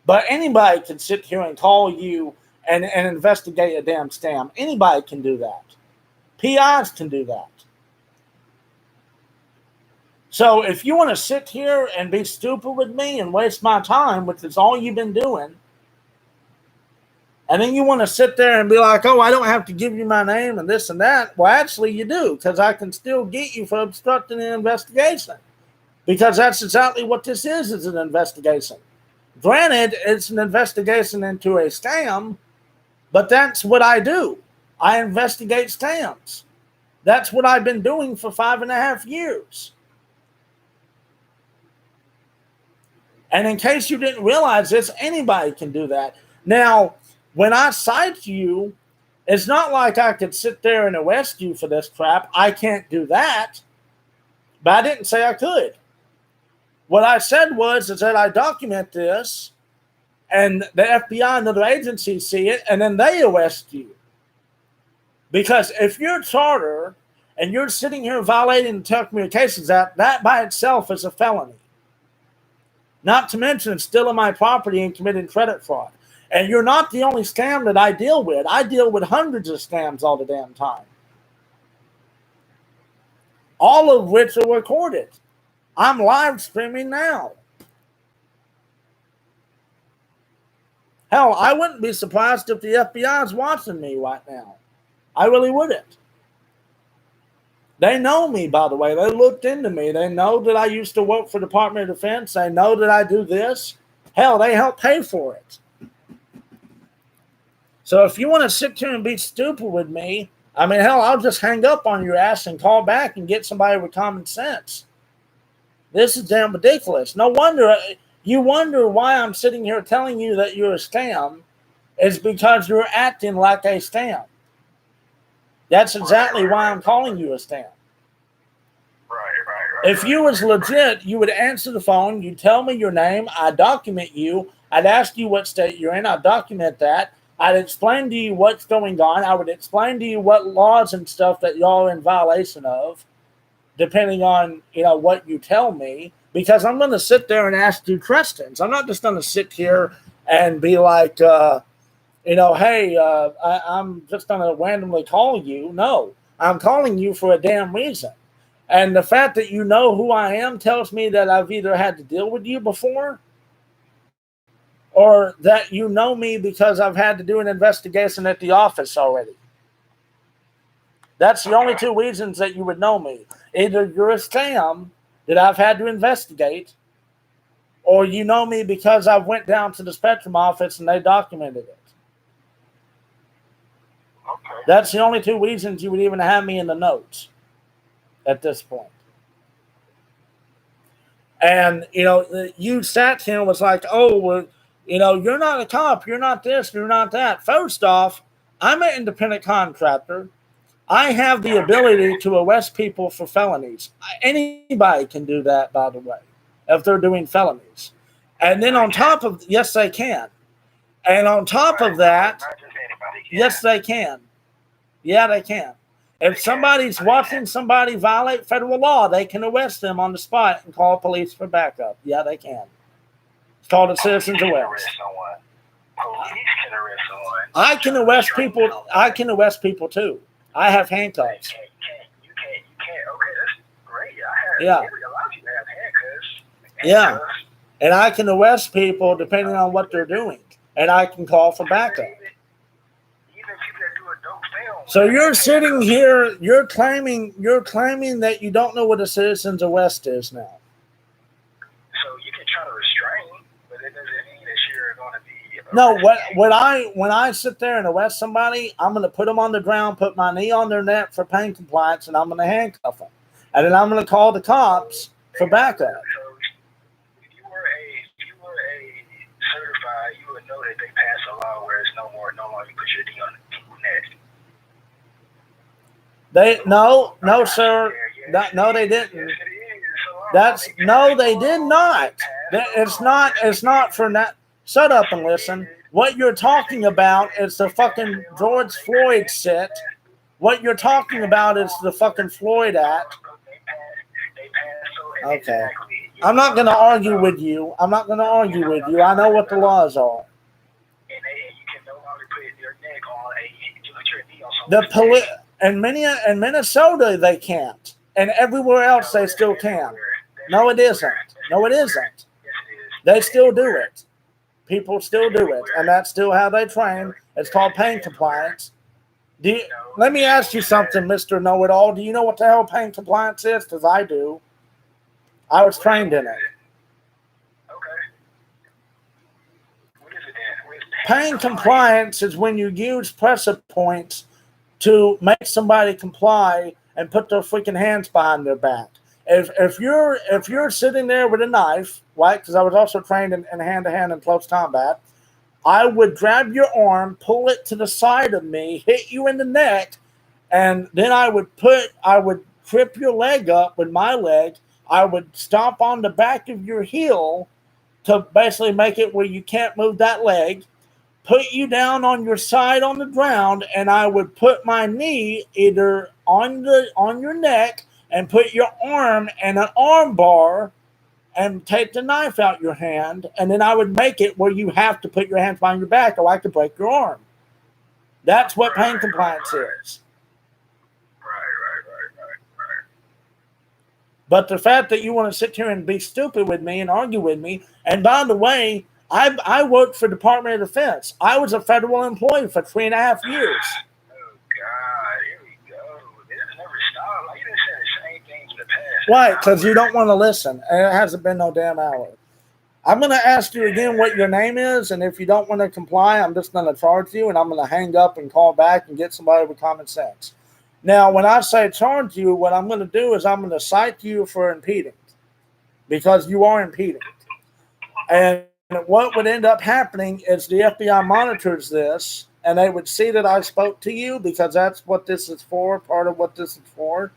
But anybody can sit here and call you and investigate a damn scam. Anybody can do that. PIs can do that. So if you want to sit here and be stupid with me and waste my time, which is all you've been doing, and then you want to sit there and be like, oh, I don't have to give you my name and this and that. Well, actually, you do, because I can still get you for obstructing an investigation. Because that's exactly what this is an investigation. Granted, it's an investigation into a scam, but that's what I do. I investigate scams. That's what I've been doing for 5.5 years. And in case you didn't realize this, anybody can do that. Now, when I cite you, it's not like I could sit there and arrest you for this crap. I can't do that. But I didn't say I could. What I said is that I document this, and the FBI and other agencies see it, and then they arrest you. Because if you're a charter and you're sitting here violating the Telecommunications Act, that by itself is a felony. Not to mention stealing my property and committing credit fraud. And you're not the only scam that I deal with. I deal with hundreds of scams all the damn time. All of which are recorded. I'm live streaming now. Hell, I wouldn't be surprised if the FBI is watching me right now. I really wouldn't. They know me, by the way. They looked into me. They know that I used to work for the Department of Defense. They know that I do this. Hell, they help pay for it. So if you want to sit here and be stupid with me, I mean, hell, I'll just hang up on your ass and call back and get somebody with common sense. This is damn ridiculous. No wonder you wonder why I'm sitting here telling you that you're a scam. It's because you're acting like a scam. That's exactly why I'm calling you a scam. Right. If you was legit, you would answer the phone. You tell me your name. I document you. I'd ask you what state you're in. I'd document that. I'd explain to you what's going on. I would explain to you what laws and stuff that y'all are in violation of, depending on, what you tell me, because I'm going to sit there and ask you questions. I'm not just going to sit here and be like, hey, I'm just going to randomly call you. No, I'm calling you for a damn reason. And the fact that you know who I am tells me that I've either had to deal with you before, or that you know me because I've had to do an investigation at the office already. That's the only two reasons that you would know me. Either you're a scam that I've had to investigate, or you know me because I went down to the Spectrum office and they documented it. Okay. That's the only two reasons you would even have me in the notes at this point. And, you sat here and was like, oh, well, you're not a cop. You're not this. You're not that. First off, I'm an independent contractor. I have the ability to arrest people for felonies. Anybody can do that, by the way, if they're doing felonies. And then on top of, yes, they can. And on top of that, Not just anybody can. yes, they can. Yeah, they can. If somebody's watching somebody violate federal law, they can arrest them on the spot and call police for backup. Yeah, they can. It's called a citizen's arrest. Police can arrest someone. I can arrest people. I can arrest people too. I have handcuffs. You can't. Okay, that's great. Yeah. A lot of people have handcuffs. Yeah. And I can arrest people depending on what they're doing. And I can call for backup. Even people that do a dope film. So you're sitting here, you're claiming that you don't know what a citizen's arrest is now. So you can try to restrain, but it doesn't mean that you're going to be. No, when I sit there and arrest somebody, I'm going to put them on the ground, put my knee on their neck for pain compliance, and I'm going to handcuff them. And then I'm going to call the cops for backup. So if you were a certified, you would know that they pass a law where it's no longer you put your knee on people's neck. No, sir. No, they didn't. They did not. It's not for that. Shut up and listen. What you're talking about is the fucking George Floyd shit. What you're talking about is the fucking Floyd Act. Okay. I'm not going to argue with you. I know what the laws are. And you can no longer put your neck on your knee on In Minnesota, they can't. And everywhere else, they still can. No, it isn't. No, it isn't. They still do it. People still do it. And that's still how they train. It's called pain compliance. Let me ask you something, Mr. Know-It-All. Do you know what the hell pain compliance is? Because I do. I was trained in it. Pain compliance is when you use pressure points to make somebody comply and put their freaking hands behind their back. If you're sitting there with a knife, right? Because I was also trained in hand-to-hand and close combat, I would grab your arm, pull it to the side of me, hit you in the neck, and then I would trip your leg up with my leg. I would stomp on the back of your heel to basically make it where you can't move that leg, put you down on your side on the ground, and I would put my knee either on your neck and put your arm in an arm bar and take the knife out your hand, and then I would make it where you have to put your hands behind your back or I could break your arm. That's what pain compliance is. Right. But the fact that you want to sit here and be stupid with me and argue with me, and by the way, I worked for Department of Defense. I was a federal employee for 3.5 years. Oh, God, here we go. It doesn't never stop. Like, you done said the same things in the past. Right, because you don't want to listen. And it hasn't been no damn hour. I'm going to ask you again what your name is, and if you don't want to comply, I'm just going to charge you, and I'm going to hang up and call back and get somebody with common sense. Now, when I say charge you, what I'm going to do is I'm going to cite you for impeding because you are impeding. And what would end up happening is the FBI monitors this and they would see that I spoke to you because that's what this is for, part of what this is for.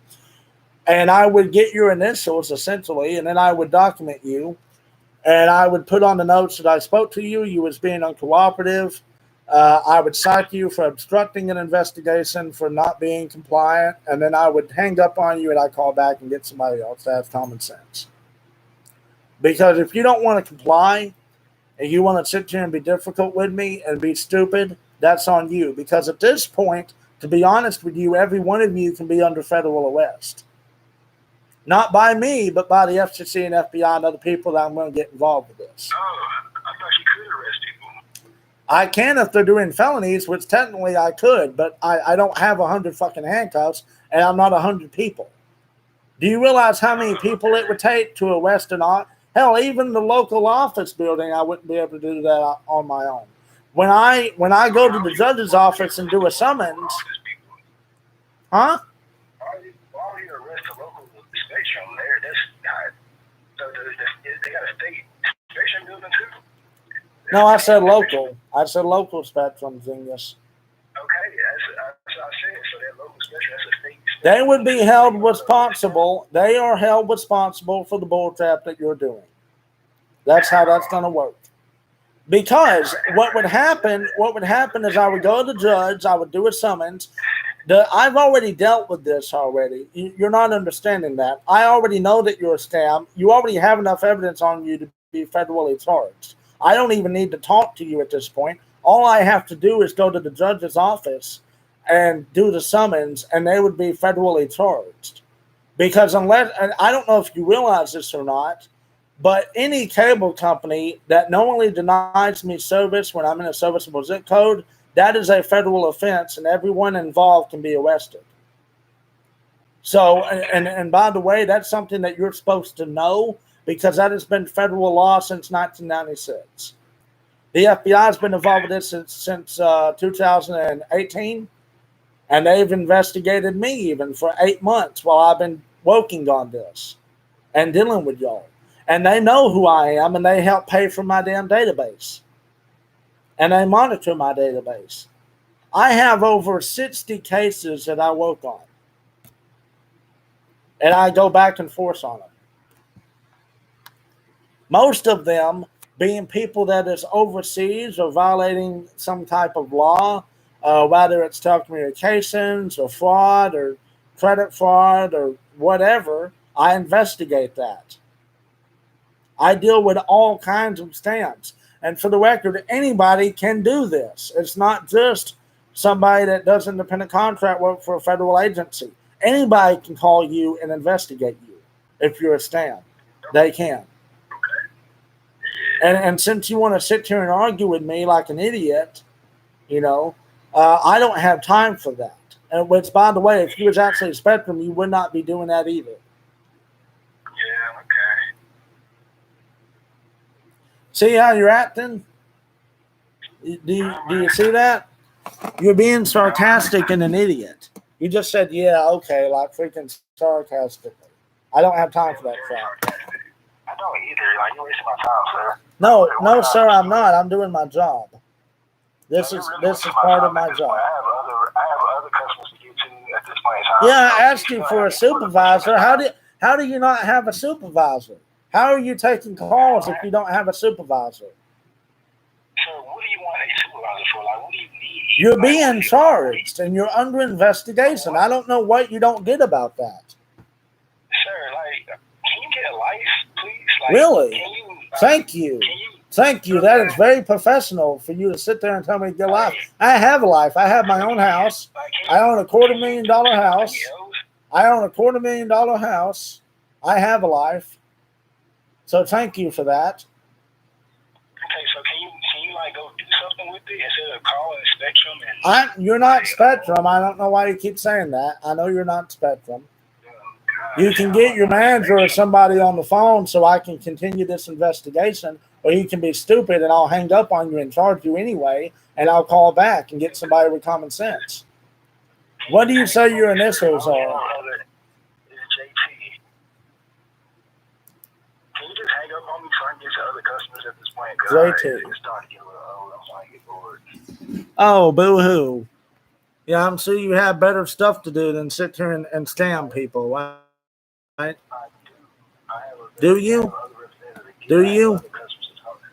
And I would get your initials essentially, and then I would document you. And I would put on the notes that I spoke to you. You was being uncooperative. I would cite you for obstructing an investigation, for not being compliant, and then I would hang up on you and I'd call back and get somebody else that has common sense. Because if you don't want to comply and you want to sit here and be difficult with me and be stupid, that's on you. Because at this point, to be honest with you, every one of you can be under federal arrest. Not by me, but by the FCC and FBI and other people that I'm going to get involved with this. No, I thought you could arrest people. I can if they're doing felonies, which technically I could, but I don't have 100 fucking handcuffs, and I'm not 100 people. Do you realize how many people it would take to arrest an officer? Hell, even the local office building, I wouldn't be able to do that on my own. When I go to the judge's office and do a summons, huh? Why would you arrest a local spectrum there? That's not. So they got a state spectrum building too? No, I said local. I said local spectrum, genius. Okay, that's what I said. So that local spectrum, that's a state. They would be held responsible. They are held responsible for the bull trap that you're doing. That's how that's going to work. Because what would happen is I would go to the judge, I would do a summons. I've already dealt with this already. You're not understanding that. I already know that you're a scam. You already have enough evidence on you to be federally charged. I don't even need to talk to you at this point. All I have to do is go to the judge's office and do the summons, and they would be federally charged. Because unless, and I don't know if you realize this or not, but any cable company that knowingly denies me service when I'm in a serviceable zip code, that is a federal offense, and everyone involved can be arrested. So, and by the way, that's something that you're supposed to know because that has been federal law since 1996. The FBI has been involved with this since 2018, and they've investigated me even for 8 months while I've been working on this and dealing with y'all. And they know who I am, and they help pay for my damn database. And they monitor my database. I have over 60 cases that I work on. And I go back and forth on them. Most of them being people that is overseas or violating some type of law, whether it's telecommunications or fraud or credit fraud or whatever, I investigate that. I deal with all kinds of scams. And for the record, anybody can do this. It's not just somebody that does independent contract work for a federal agency. Anybody can call you and investigate you if you're a scam. They can. And since you want to sit here and argue with me like an idiot, you know, I don't have time for that. And which, by the way, if you was actually a Spectrum, you would not be doing that either. Yeah, okay. See how you're acting? Do you see that? You're being sarcastic and an idiot. You just said, yeah, okay, like freaking sarcastically. I don't have time for that crap. I don't either. Like, you're wasting my time, sir. No, sir, I'm not. I'm doing my job. This is part of my job. I have other customers to get to at this point in time. Yeah, I asked you for a supervisor. How do you not have a supervisor? How are you taking calls if you don't have a supervisor? So what do you want a supervisor for? Like, what do you need? You're being charged and you're under investigation. I don't know what you don't get about that. Sir, like, can you get a life, please? Like, Really? Can you, Thank you. Thank you. That is very professional for you to sit there and tell me to get a life. I have a life. I have my own house. I own a $250,000 house. I have a life. So thank you for that. Okay, so can you like go do something with it instead of calling Spectrum? You're not Spectrum. I don't know why you keep saying that. I know you're not Spectrum. You can get your manager or somebody on the phone so I can continue this investigation, or you can be stupid and I'll hang up on you and charge you anyway, and I'll call back and get somebody with common sense. What do you say your initials are? It's JT. Can you just hang up on me so I can get to other customers at this point? 'Cause JT. It's starting to get a little old. I'm starting to get bored. Oh, boo-hoo. Yeah, I'm sure you have better stuff to do than sit here and scam people, right? I have a Do you? other representative. Do I have you? other customers to talk to.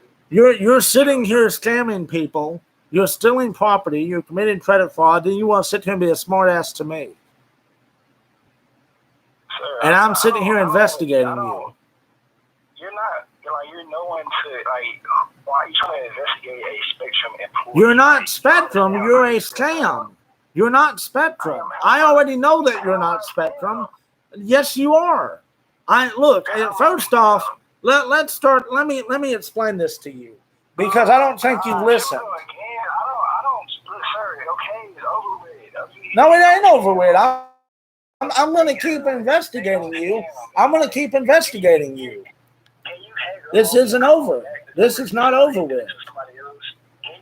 You're sitting here scamming people. You're stealing property. You're committing credit fraud. Then you want to sit here and be a smart ass to me. Sir, And I'm sitting here I don't- investigating I don't- you. You're not, like, you're no one to, like, why are you trying to investigate a Spectrum employee? You're not Spectrum. You're a scam. You're not Spectrum. I already know that you're not Spectrum. Yes, you are. Look. First off, let's start. Let me explain this to you because I don't think you've listened. I don't, sir, okay, it's over with. No, it ain't over with. I'm going to keep investigating you. I'm going to keep investigating you. This isn't over. This is not over with. Can you do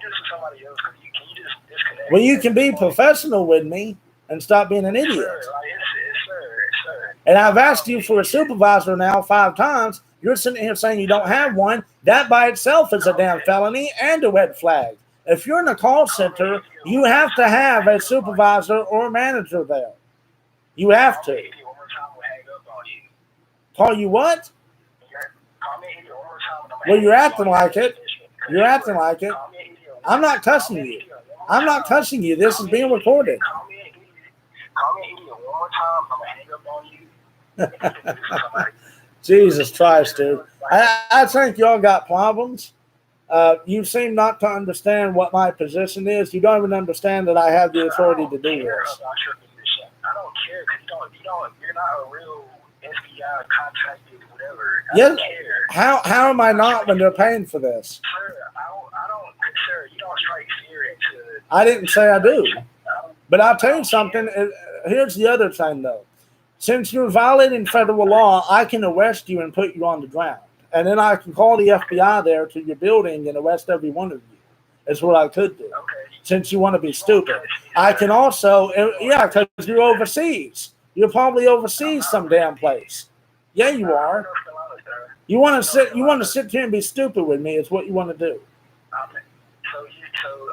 this to somebody else? Can you just disconnect? Well, you can be professional with me and stop being an idiot. Sir. And I've asked you for a supervisor now 5 times. You're sitting here saying you don't have one. That by itself is a damn felony and a red flag. If you're in a call center, you have to have a supervisor or a manager there. You have to. Call you what? Well, you're acting like it. You're acting like it. I'm not cussing you. I'm not cussing you. This is being recorded. Call me an idiot one more time. I'm gonna hang up on you. Jesus Christ, dude. I think y'all got problems. You seem not to understand what my position is. You don't even understand that I have the authority to do this. I don't care because you're not a real FBI contracted whatever. I Yeah. don't care. How am I not when they're paying for this? Sir, I don't, sir, you don't strike fear into. I didn't say I do. But I'll tell you something. Here's the other thing, though. Since you're violating federal law, I can arrest you and put you on the ground. And then I can call the FBI there to your building and arrest every one of you. That's what I could do. Okay. Since you want to be stupid. I can also, yeah, because you're overseas. You're probably overseas some damn place. Yeah, you are. You want to sit here and be stupid with me is what you want to do. So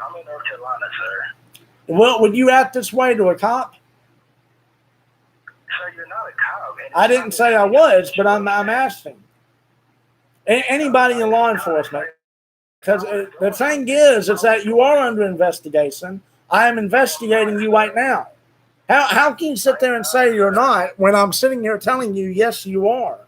I'm in North Carolina, sir. Well, would you act this way to a cop? Sir, you're not a cop. I didn't say I was, but I'm asking. Anybody in law enforcement. Because the thing is that you are under investigation. I am investigating you right now. How can you sit there and say you're not when I'm sitting here telling you, yes, you are?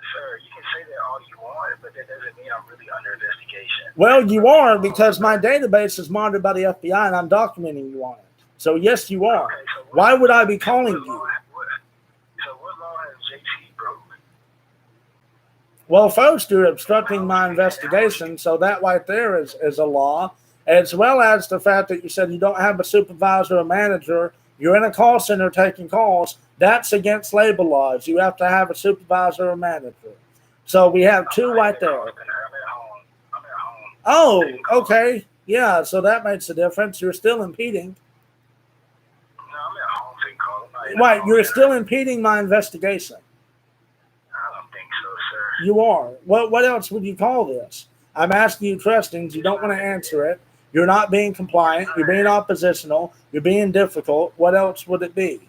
Sir, you can say that all you want, but that doesn't mean I'm really under investigation. Well, you are because my database is monitored by the FBI and I'm documenting you on it. So, yes, you are. Okay, so Why would I be calling you? So what law has JT broke? Well, first, you're obstructing my investigation, so that right there is a law, as well as the fact that you said you don't have a supervisor or manager. You're in a call center taking calls. That's against labor laws. You have to have a supervisor or manager. So we have 2 right there. I'm at home. Oh, okay. Yeah, so that makes a difference. You're still impeding. No, I'm at home taking calls. Right, you're still impeding my investigation. I don't think so, sir. You are. What else would you call this? I'm asking you questions. You don't want to answer it. You're not being compliant. You're being oppositional. You're being difficult. What else would it be?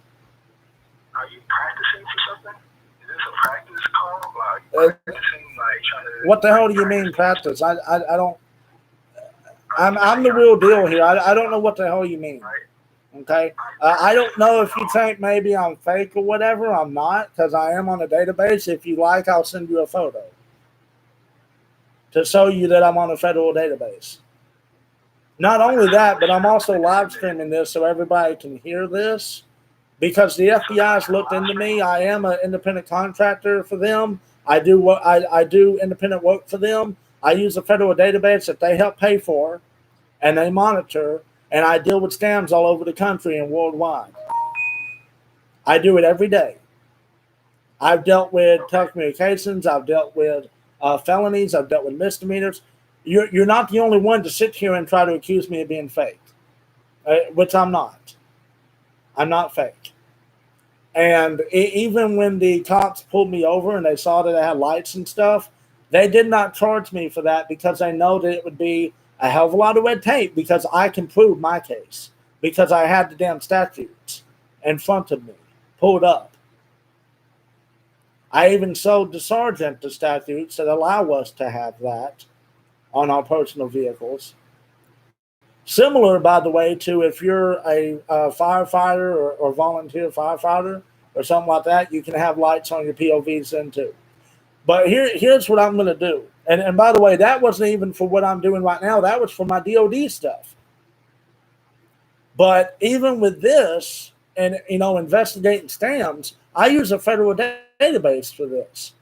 Are you practicing for something? Is this a practice call? Like practicing, like trying to. What the hell do you mean practice? I don't. I'm the real deal here. I don't know what the hell you mean. Okay. I don't know if you think maybe I'm fake or whatever. I'm not, because I am on a database. If you like, I'll send you a photo to show you that I'm on a federal database. Not only that, but I'm also live streaming this so everybody can hear this. Because the FBI's looked into me. I am an independent contractor for them. I do independent work for them. I use a federal database that they help pay for, and they monitor. And I deal with scams all over the country and worldwide. I do it every day. I've dealt with telecommunications. I've dealt with felonies. I've dealt with misdemeanors. You're not the only one to sit here and try to accuse me of being fake, which I'm not. I'm not fake. And even when the cops pulled me over and they saw that I had lights and stuff, they did not charge me for that because they know that it would be a hell of a lot of red tape because I can prove my case because I had the damn statutes in front of me, pulled up. I even showed the sergeant the statutes that allow us to have that on our personal vehicles. Similar, by the way, to if you're a firefighter or volunteer firefighter or something like that, you can have lights on your POVs then too. But here's what I'm going to do. And by the way, that wasn't even for what I'm doing right now. That was for my DOD stuff. But even with this and, investigating scams, I use a federal database for this.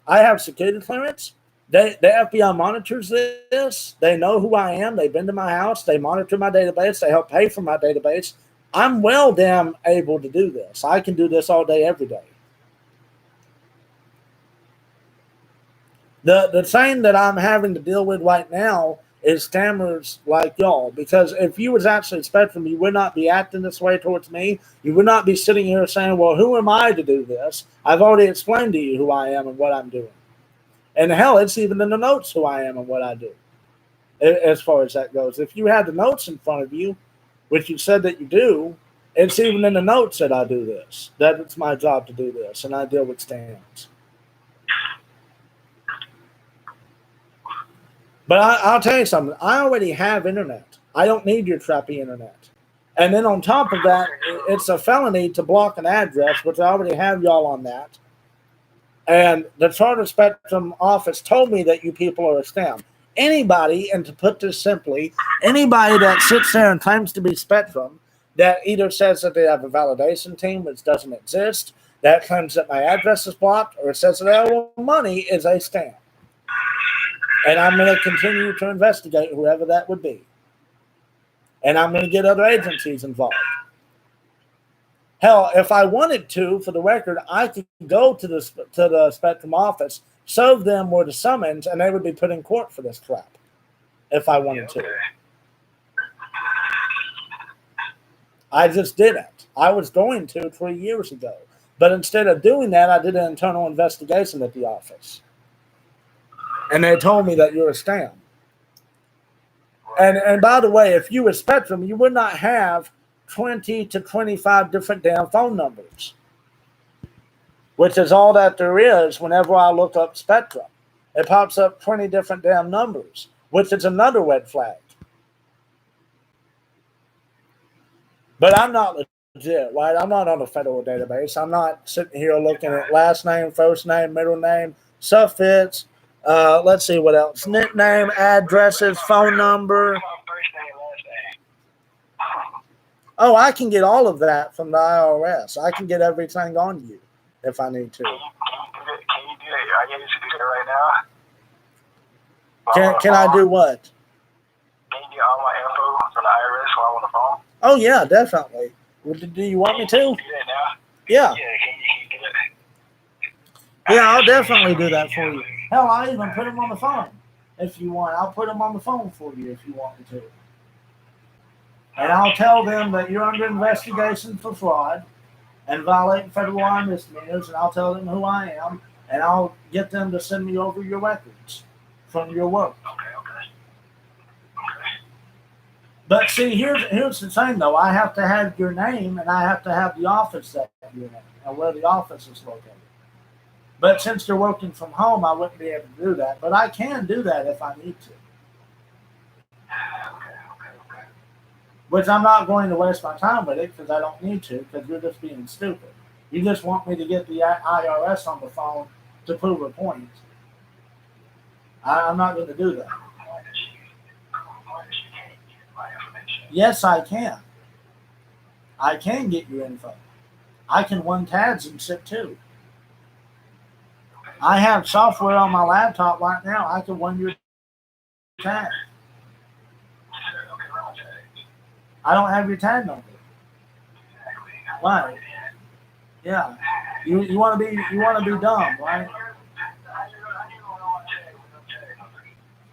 I have security clearance. The FBI monitors this. They know who I am. They've been to my house. They monitor my database. They help pay for my database. I'm well damn able to do this. I can do this all day, every day. The thing that I'm having to deal with right now is scammers like y'all. Because if you was actually Spectrum, you would not be acting this way towards me. You would not be sitting here saying, well, who am I to do this? I've already explained to you who I am and what I'm doing. And hell, it's even in the notes who I am and what I do, as far as that goes. If you had the notes in front of you, which you said that you do, it's even in the notes that I do this, that it's my job to do this, and I deal with scams. But I'll tell you something. I already have internet. I don't need your crappy internet. And then on top of that, it's a felony to block an address, which I already have y'all on that. And the Charter Spectrum office told me that you people are a scam. Anybody, and to put this simply, anybody that sits there and claims to be Spectrum, that either says that they have a validation team which doesn't exist, that claims that my address is blocked, or says that they owe money, is a scam. And I'm going to continue to investigate whoever that would be. And I'm going to get other agencies involved. Hell, if I wanted to, for the record, I could go to the Spectrum office, serve them with a summons, and they would be put in court for this crap if I wanted to. I just didn't. I was going to 3 years ago. But instead of doing that, I did an internal investigation at the office. And they told me that you're a scam. And by the way, if you were Spectrum, you would not have 20 to 25 different damn phone numbers, which is all that there is whenever I look up Spectrum. It pops up 20 different damn numbers, which is another red flag. But I'm not legit, right? I'm not on a federal database. I'm not sitting here looking at last name, first name, middle name, suffix. Let's see what else. Nickname, addresses, phone number. Oh, I can get all of that from the IRS. I can get everything on you if I need to. Can you do that? Are you able to do that right now? Can I do what? Can you get all my info from the IRS while I'm on the phone? Oh, yeah, definitely. Do you want me to? Can you do that now? Yeah. Yeah, can you do that? Yeah, I'll definitely do that for you. Hell, I'll even put them on the phone if you want. I'll put them on the phone for you if you want me to. And I'll tell them that you're under investigation for fraud and violating federal law and misdemeanors, and I'll tell them who I am, and I'll get them to send me over your records from your work. Okay. But see, here's the thing, though. I have to have your name, and I have to have the office that you're in and where the office is located. But since you're working from home, I wouldn't be able to do that. But I can do that if I need to. Okay. Which I'm not going to waste my time with it because I don't need to, because you're just being stupid. You just want me to get the IRS on the phone to prove a point. I'm not going to do that. Yes, I can. I can get your info. I can run tags and shit too. I have software on my laptop right now. I can run your tag. I don't have your tag number. Right. Yeah. You want to be dumb, right?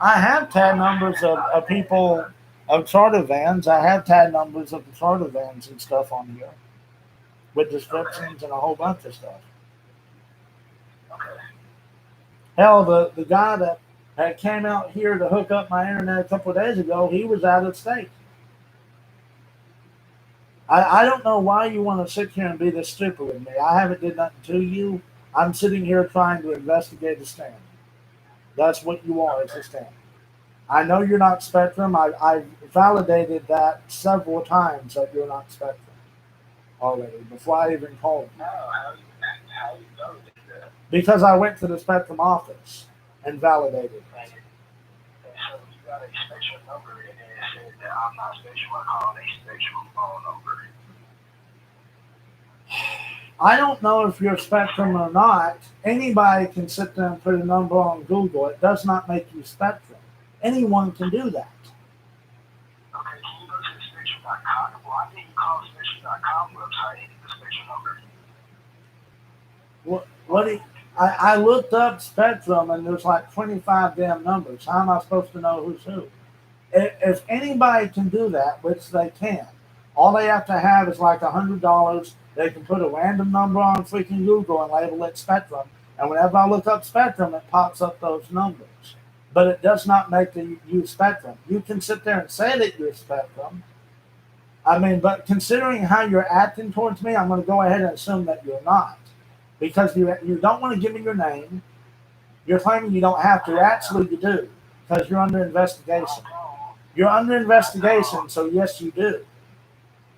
I have tag numbers of people of charter vans. I have tag numbers of the charter vans and stuff on here. with descriptions and a whole bunch of stuff. Okay. Hell, the guy that came out here to hook up my internet a couple of days ago, he was out of state. I don't know why you want to sit here and be this stupid with me. I haven't did nothing to you. I'm sitting here trying to investigate a scam. That's what you are, it's a scam. I know you're not Spectrum. I validated that several times that you're not Spectrum already before I even called you. No, how you know that? Because I went to the Spectrum office and validated it. And so you got a Spectrum number, and then it said that I'm not Spectrum. I called a Spectrum phone number. I don't know if you're Spectrum or not. Anybody can sit there and put a number on Google. It does not make you Spectrum. Anyone can do that. Okay, can you go to the Spectrum.com? Well, I think you call the Spectrum.com website and the Spectrum number. I looked up Spectrum and there's like 25 damn numbers. How am I supposed to know who's who? If anybody can do that, which they can, all they have to have is like $100. They can put a random number on freaking Google and label it Spectrum. And whenever I look up Spectrum, it pops up those numbers. But it does not make you Spectrum. You can sit there and say that you're Spectrum. I mean, but considering how you're acting towards me, I'm going to go ahead and assume that you're not. Because you don't want to give me your name. You're claiming you don't have to. Actually, you do. Because you're under investigation. You're under investigation, so yes, you do.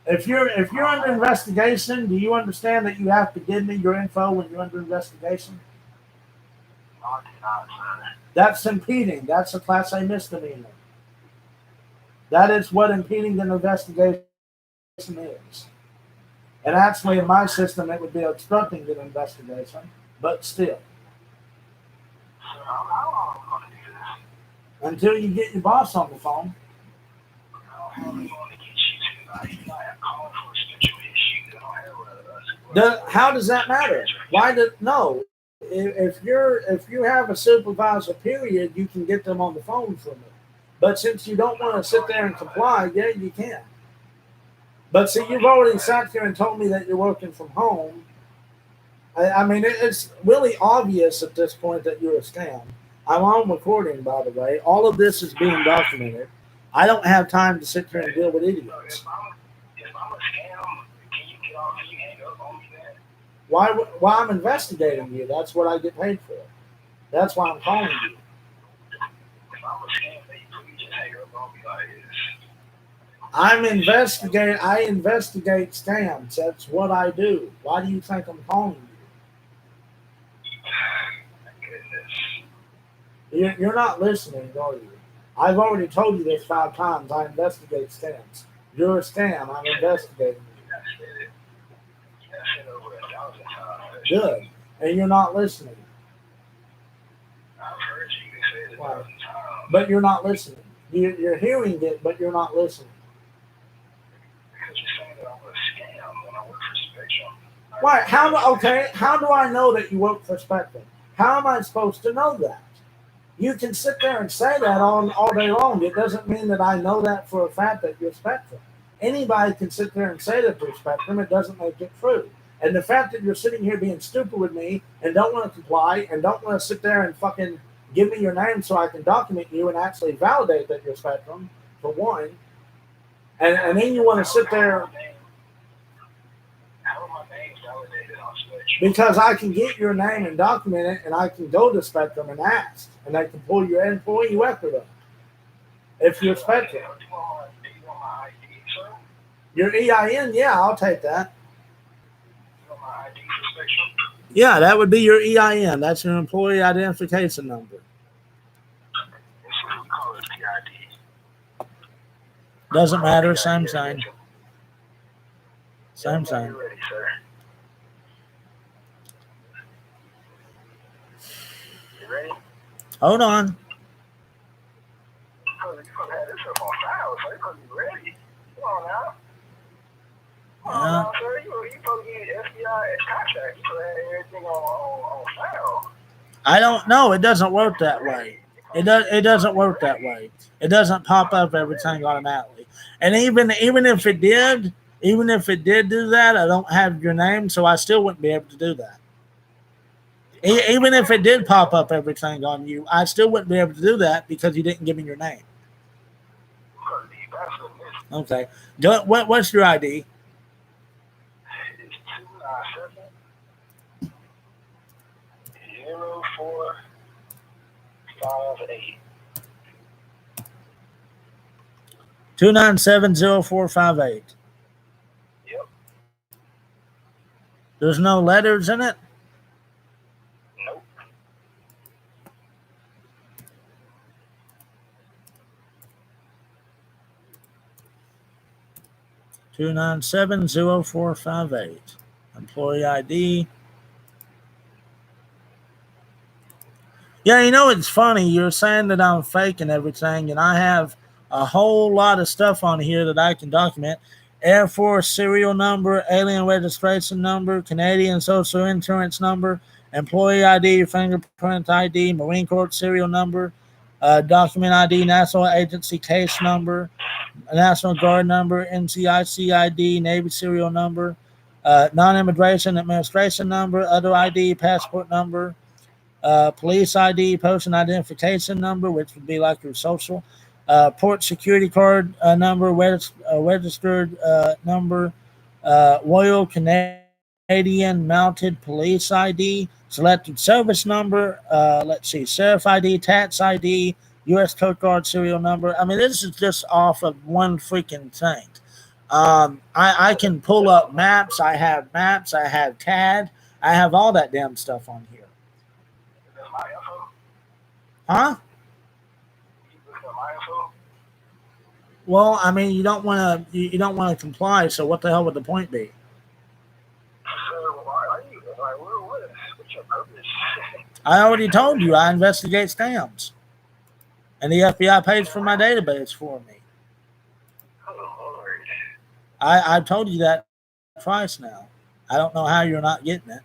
If you're under investigation, do you understand that you have to give me your info when you're under investigation? I did not, sir. That's impeding. That's a Class A misdemeanor. That is what impeding an investigation is. And actually, in my system, it would be obstructing an investigation, but still. Sir, how long are we going to do this? Until you get your boss on the phone. How long are we going to get you to? I have called for a special issue. I don't have a How does that matter? No? If you have a supervisor, period, you can get them on the phone for me. But since you don't want to sit there and comply, yeah, you can. But see, you've already sat here and told me that you're working from home. I mean, it's really obvious at this point that you're a scam. I'm on recording, by the way. All of this is being documented. I don't have time to sit here and deal with idiots. If I'm a scam, can you get off? Can you hang up on me then? Why I'm investigating you? That's what I get paid for. That's why I'm calling you. If I'm a scam, then you just hang up on me like this. I investigate scams. That's what I do. Why do you think I'm calling you? Goodness. You're not listening, are you? I've already told you this 5 times. I investigate scams. You're a scam. I'm investigating you. I've said over 1,000 times. Good. And you're not listening. I've heard you say it 1,000 times. But you're not listening. You're hearing it, but you're not listening. Because you're saying that I'm a scam when I work for Spectrum. Why? How do I know that you work for Spectrum? How am I supposed to know that? You can sit there and say that all day long. It doesn't mean that I know that for a fact that you're Spectrum. Anybody can sit there and say that they're Spectrum. It doesn't make it true. And the fact that you're sitting here being stupid with me and don't want to comply and don't want to sit there and fucking give me your name so I can document you and actually validate that you're Spectrum, for one. And then you want to sit there. How are my names validated on Spectrum? Because I can get your name and document it, and I can go to Spectrum and ask, and they can pull your employee record up. If you're Spectrum. Do you want my ID, sir? Your EIN, yeah, I'll take that. You want my ID for Spectrum? Yeah, that would be your EIN. That's your employee identification number. We call it PID. Doesn't matter, same thing. Same thing. You're ready, sir. You ready? Hold on. You probably had this up on file, so you probably be ready. Come on now. Sir, you probably get FBI contract. You probably have everything on file. I don't know. It doesn't work that way. It doesn't work that way. It doesn't pop up everything automatically. And even if it did, Even if it did do that, I don't have your name, so I still wouldn't be able to do that. Even if it did pop up everything on you, I still wouldn't be able to do that because you didn't give me your name. Okay. What's your ID? It's 297-0458. 297-0458. Yep. There's no letters in it? Nope. 297-0458. Employee ID. Yeah, you know, it's funny. You're saying that I'm faking everything, and I have a whole lot of stuff on here that I can document. Air Force serial number, alien registration number, Canadian social insurance number, employee ID, fingerprint ID, Marine Corps serial number, document ID, national agency case number, National Guard number, NCIC ID, Navy serial number, non-immigration administration number, other ID, passport number, police ID, person identification number, which would be like your social, port security card number, registered number, Royal Canadian Mounted Police ID, selected service number, let's see, Sheriff ID, tax ID, U.S. Coast Guard serial number. I mean, this is just off of one freaking thing. I can pull up maps. I have maps. I have CAD. I have all that damn stuff on here. Huh? Well, I mean, you don't want to comply. So what the hell would the point be? What's your purpose? I already told you I investigate scams, and the FBI pays for my database for me. Oh Lord! I told you that twice now. I don't know how you're not getting it.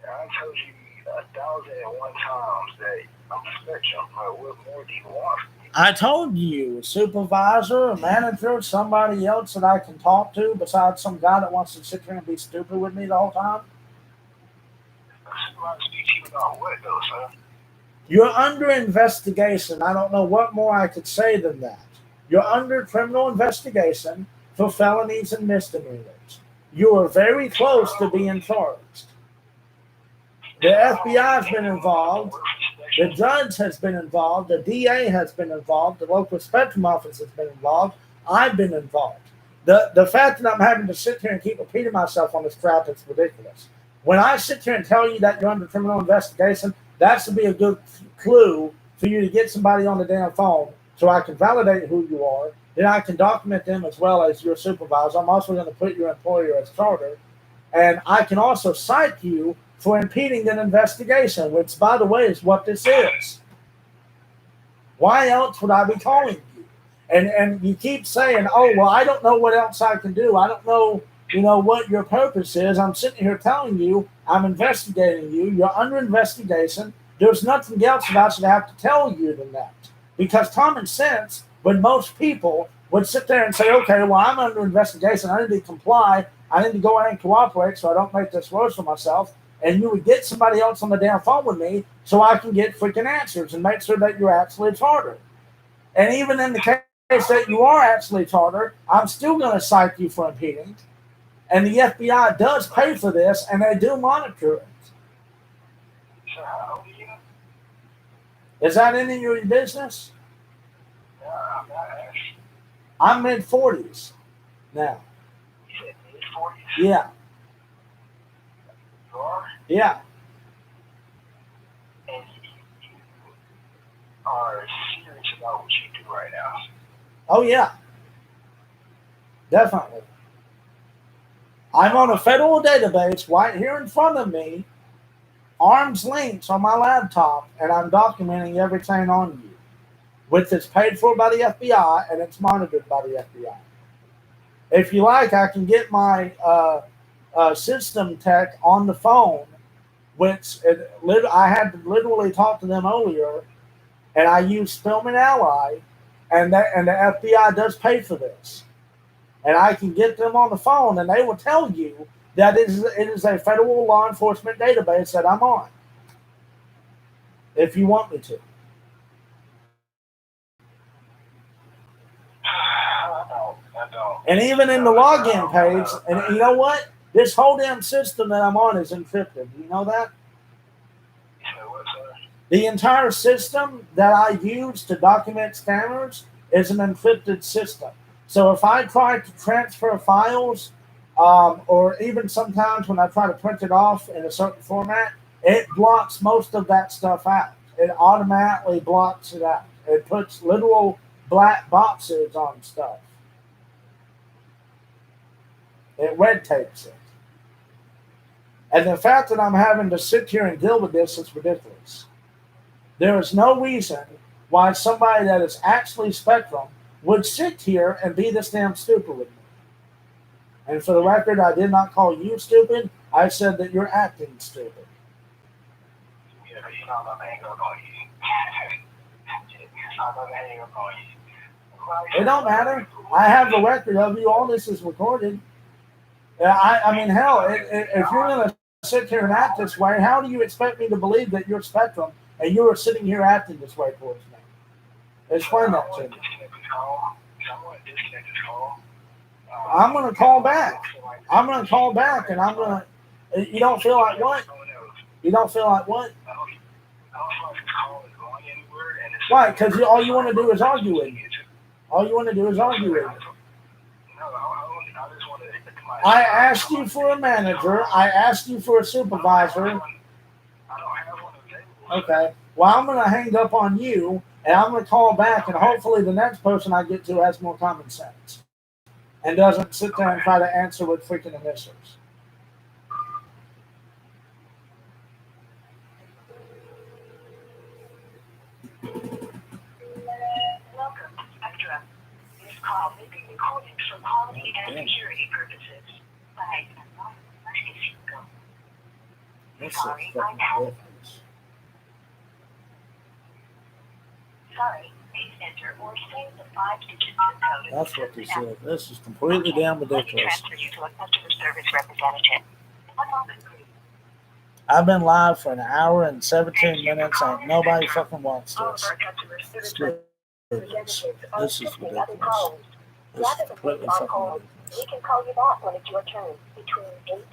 I told you 1,001 times that I'm a spectrum, but what more do you want from me? I told you, a supervisor, a manager, somebody else that I can talk to besides some guy that wants to sit here and be stupid with me the whole time. Speak about what though, sir? You're under investigation. I don't know what more I could say than that. You're under criminal investigation for felonies and misdemeanors. You are very close to being charged. The FBI has been involved. The judge has been involved. The DA has been involved. The local spectrum office has been involved. I've been involved. The fact that I'm having to sit here and keep repeating myself on this crap is ridiculous. When I sit here and tell you that you're under criminal investigation, that should be a good clue for you to get somebody on the damn phone so I can validate who you are. Then I can document them as well as your supervisor. I'm also going to put your employer as charter. And I can also cite you for impeding an investigation, which, by the way, is what this is. Why else would I be calling you? And you keep saying, oh, well, I don't know what else I can do. I don't know, what your purpose is. I'm sitting here telling you I'm investigating you. You're under investigation. There's nothing else that I should have to tell you than that. Because common sense, when most people would sit there and say, okay, well, I'm under investigation. I need to comply. I need to go ahead and cooperate so I don't make this worse for myself. And you would get somebody else on the damn phone with me so I can get freaking answers and make sure that you're actually a charter. And even in the case that you are actually a charter, I'm still going to cite you for impeding. And the FBI does pay for this, and they do monitor it. So how old are you? Is that any of your business? I'm not asking. I'm mid-40s now. You said mid-40s? Yeah. You are? Yeah. And you are serious about what you do right now? Oh, yeah. Definitely. I'm on a federal database right here in front of me, arm's length on my laptop, and I'm documenting everything on you, which is paid for by the FBI and it's monitored by the FBI. If you like, I can get my system tech on the phone, which I had to literally talk to them earlier, and I use Spillman Ally, and the FBI does pay for this. and I can get them on the phone, and they will tell you that it is a federal law enforcement database that I'm on, if you want me to. I don't. And even in the login page, and you know what? This whole damn system that I'm on is encrypted. Do you know that? The entire system that I use to document scammers is an encrypted system. So if I try to transfer files, or even sometimes when I try to print it off in a certain format, it blocks most of that stuff out. It automatically blocks it out. It puts literal black boxes on stuff. It red tapes it. And the fact that I'm having to sit here and deal with this is ridiculous. There is no reason why somebody that is actually Spectrum would sit here and be this damn stupid with me. And for the record, I did not call you stupid. I said that you're acting stupid. Yeah, but you know I'm gonna hang up on you. I'm gonna hang up on you. It don't matter. I have the record of you. All this is recorded. I mean, hell, if you're going to sit here and act this way, how do you expect me to believe that you're Spectrum and you are sitting here acting this way towards me? Explain that to me. I'm going to call back. I'm going to call back, and I'm going to. You don't feel like what? You don't feel like what? Why? Because all you want to do is argue with me. All you want to do is argue with me. I asked you for a manager. I asked you for a supervisor. Okay. Well, I'm going to hang up on you, and I'm going to call back, and hopefully the next person I get to has more common sense and doesn't sit there and try to answer with freaking initials. Welcome to Spectrum. This call may be recorded for quality and security purposes. Sorry, please enter or save the 5-digit zip code. That's what this is. This is completely damn Let me ridiculous. transfer you to a customer service representative. One moment, please. I've been live for an hour and 17 minutes, and nobody fucking wants All of this. our customer service This representatives are is assisting other ridiculous. callers. This is Rather than completely wait on fucking hold, ridiculous. we can call you back when it's your turn between 8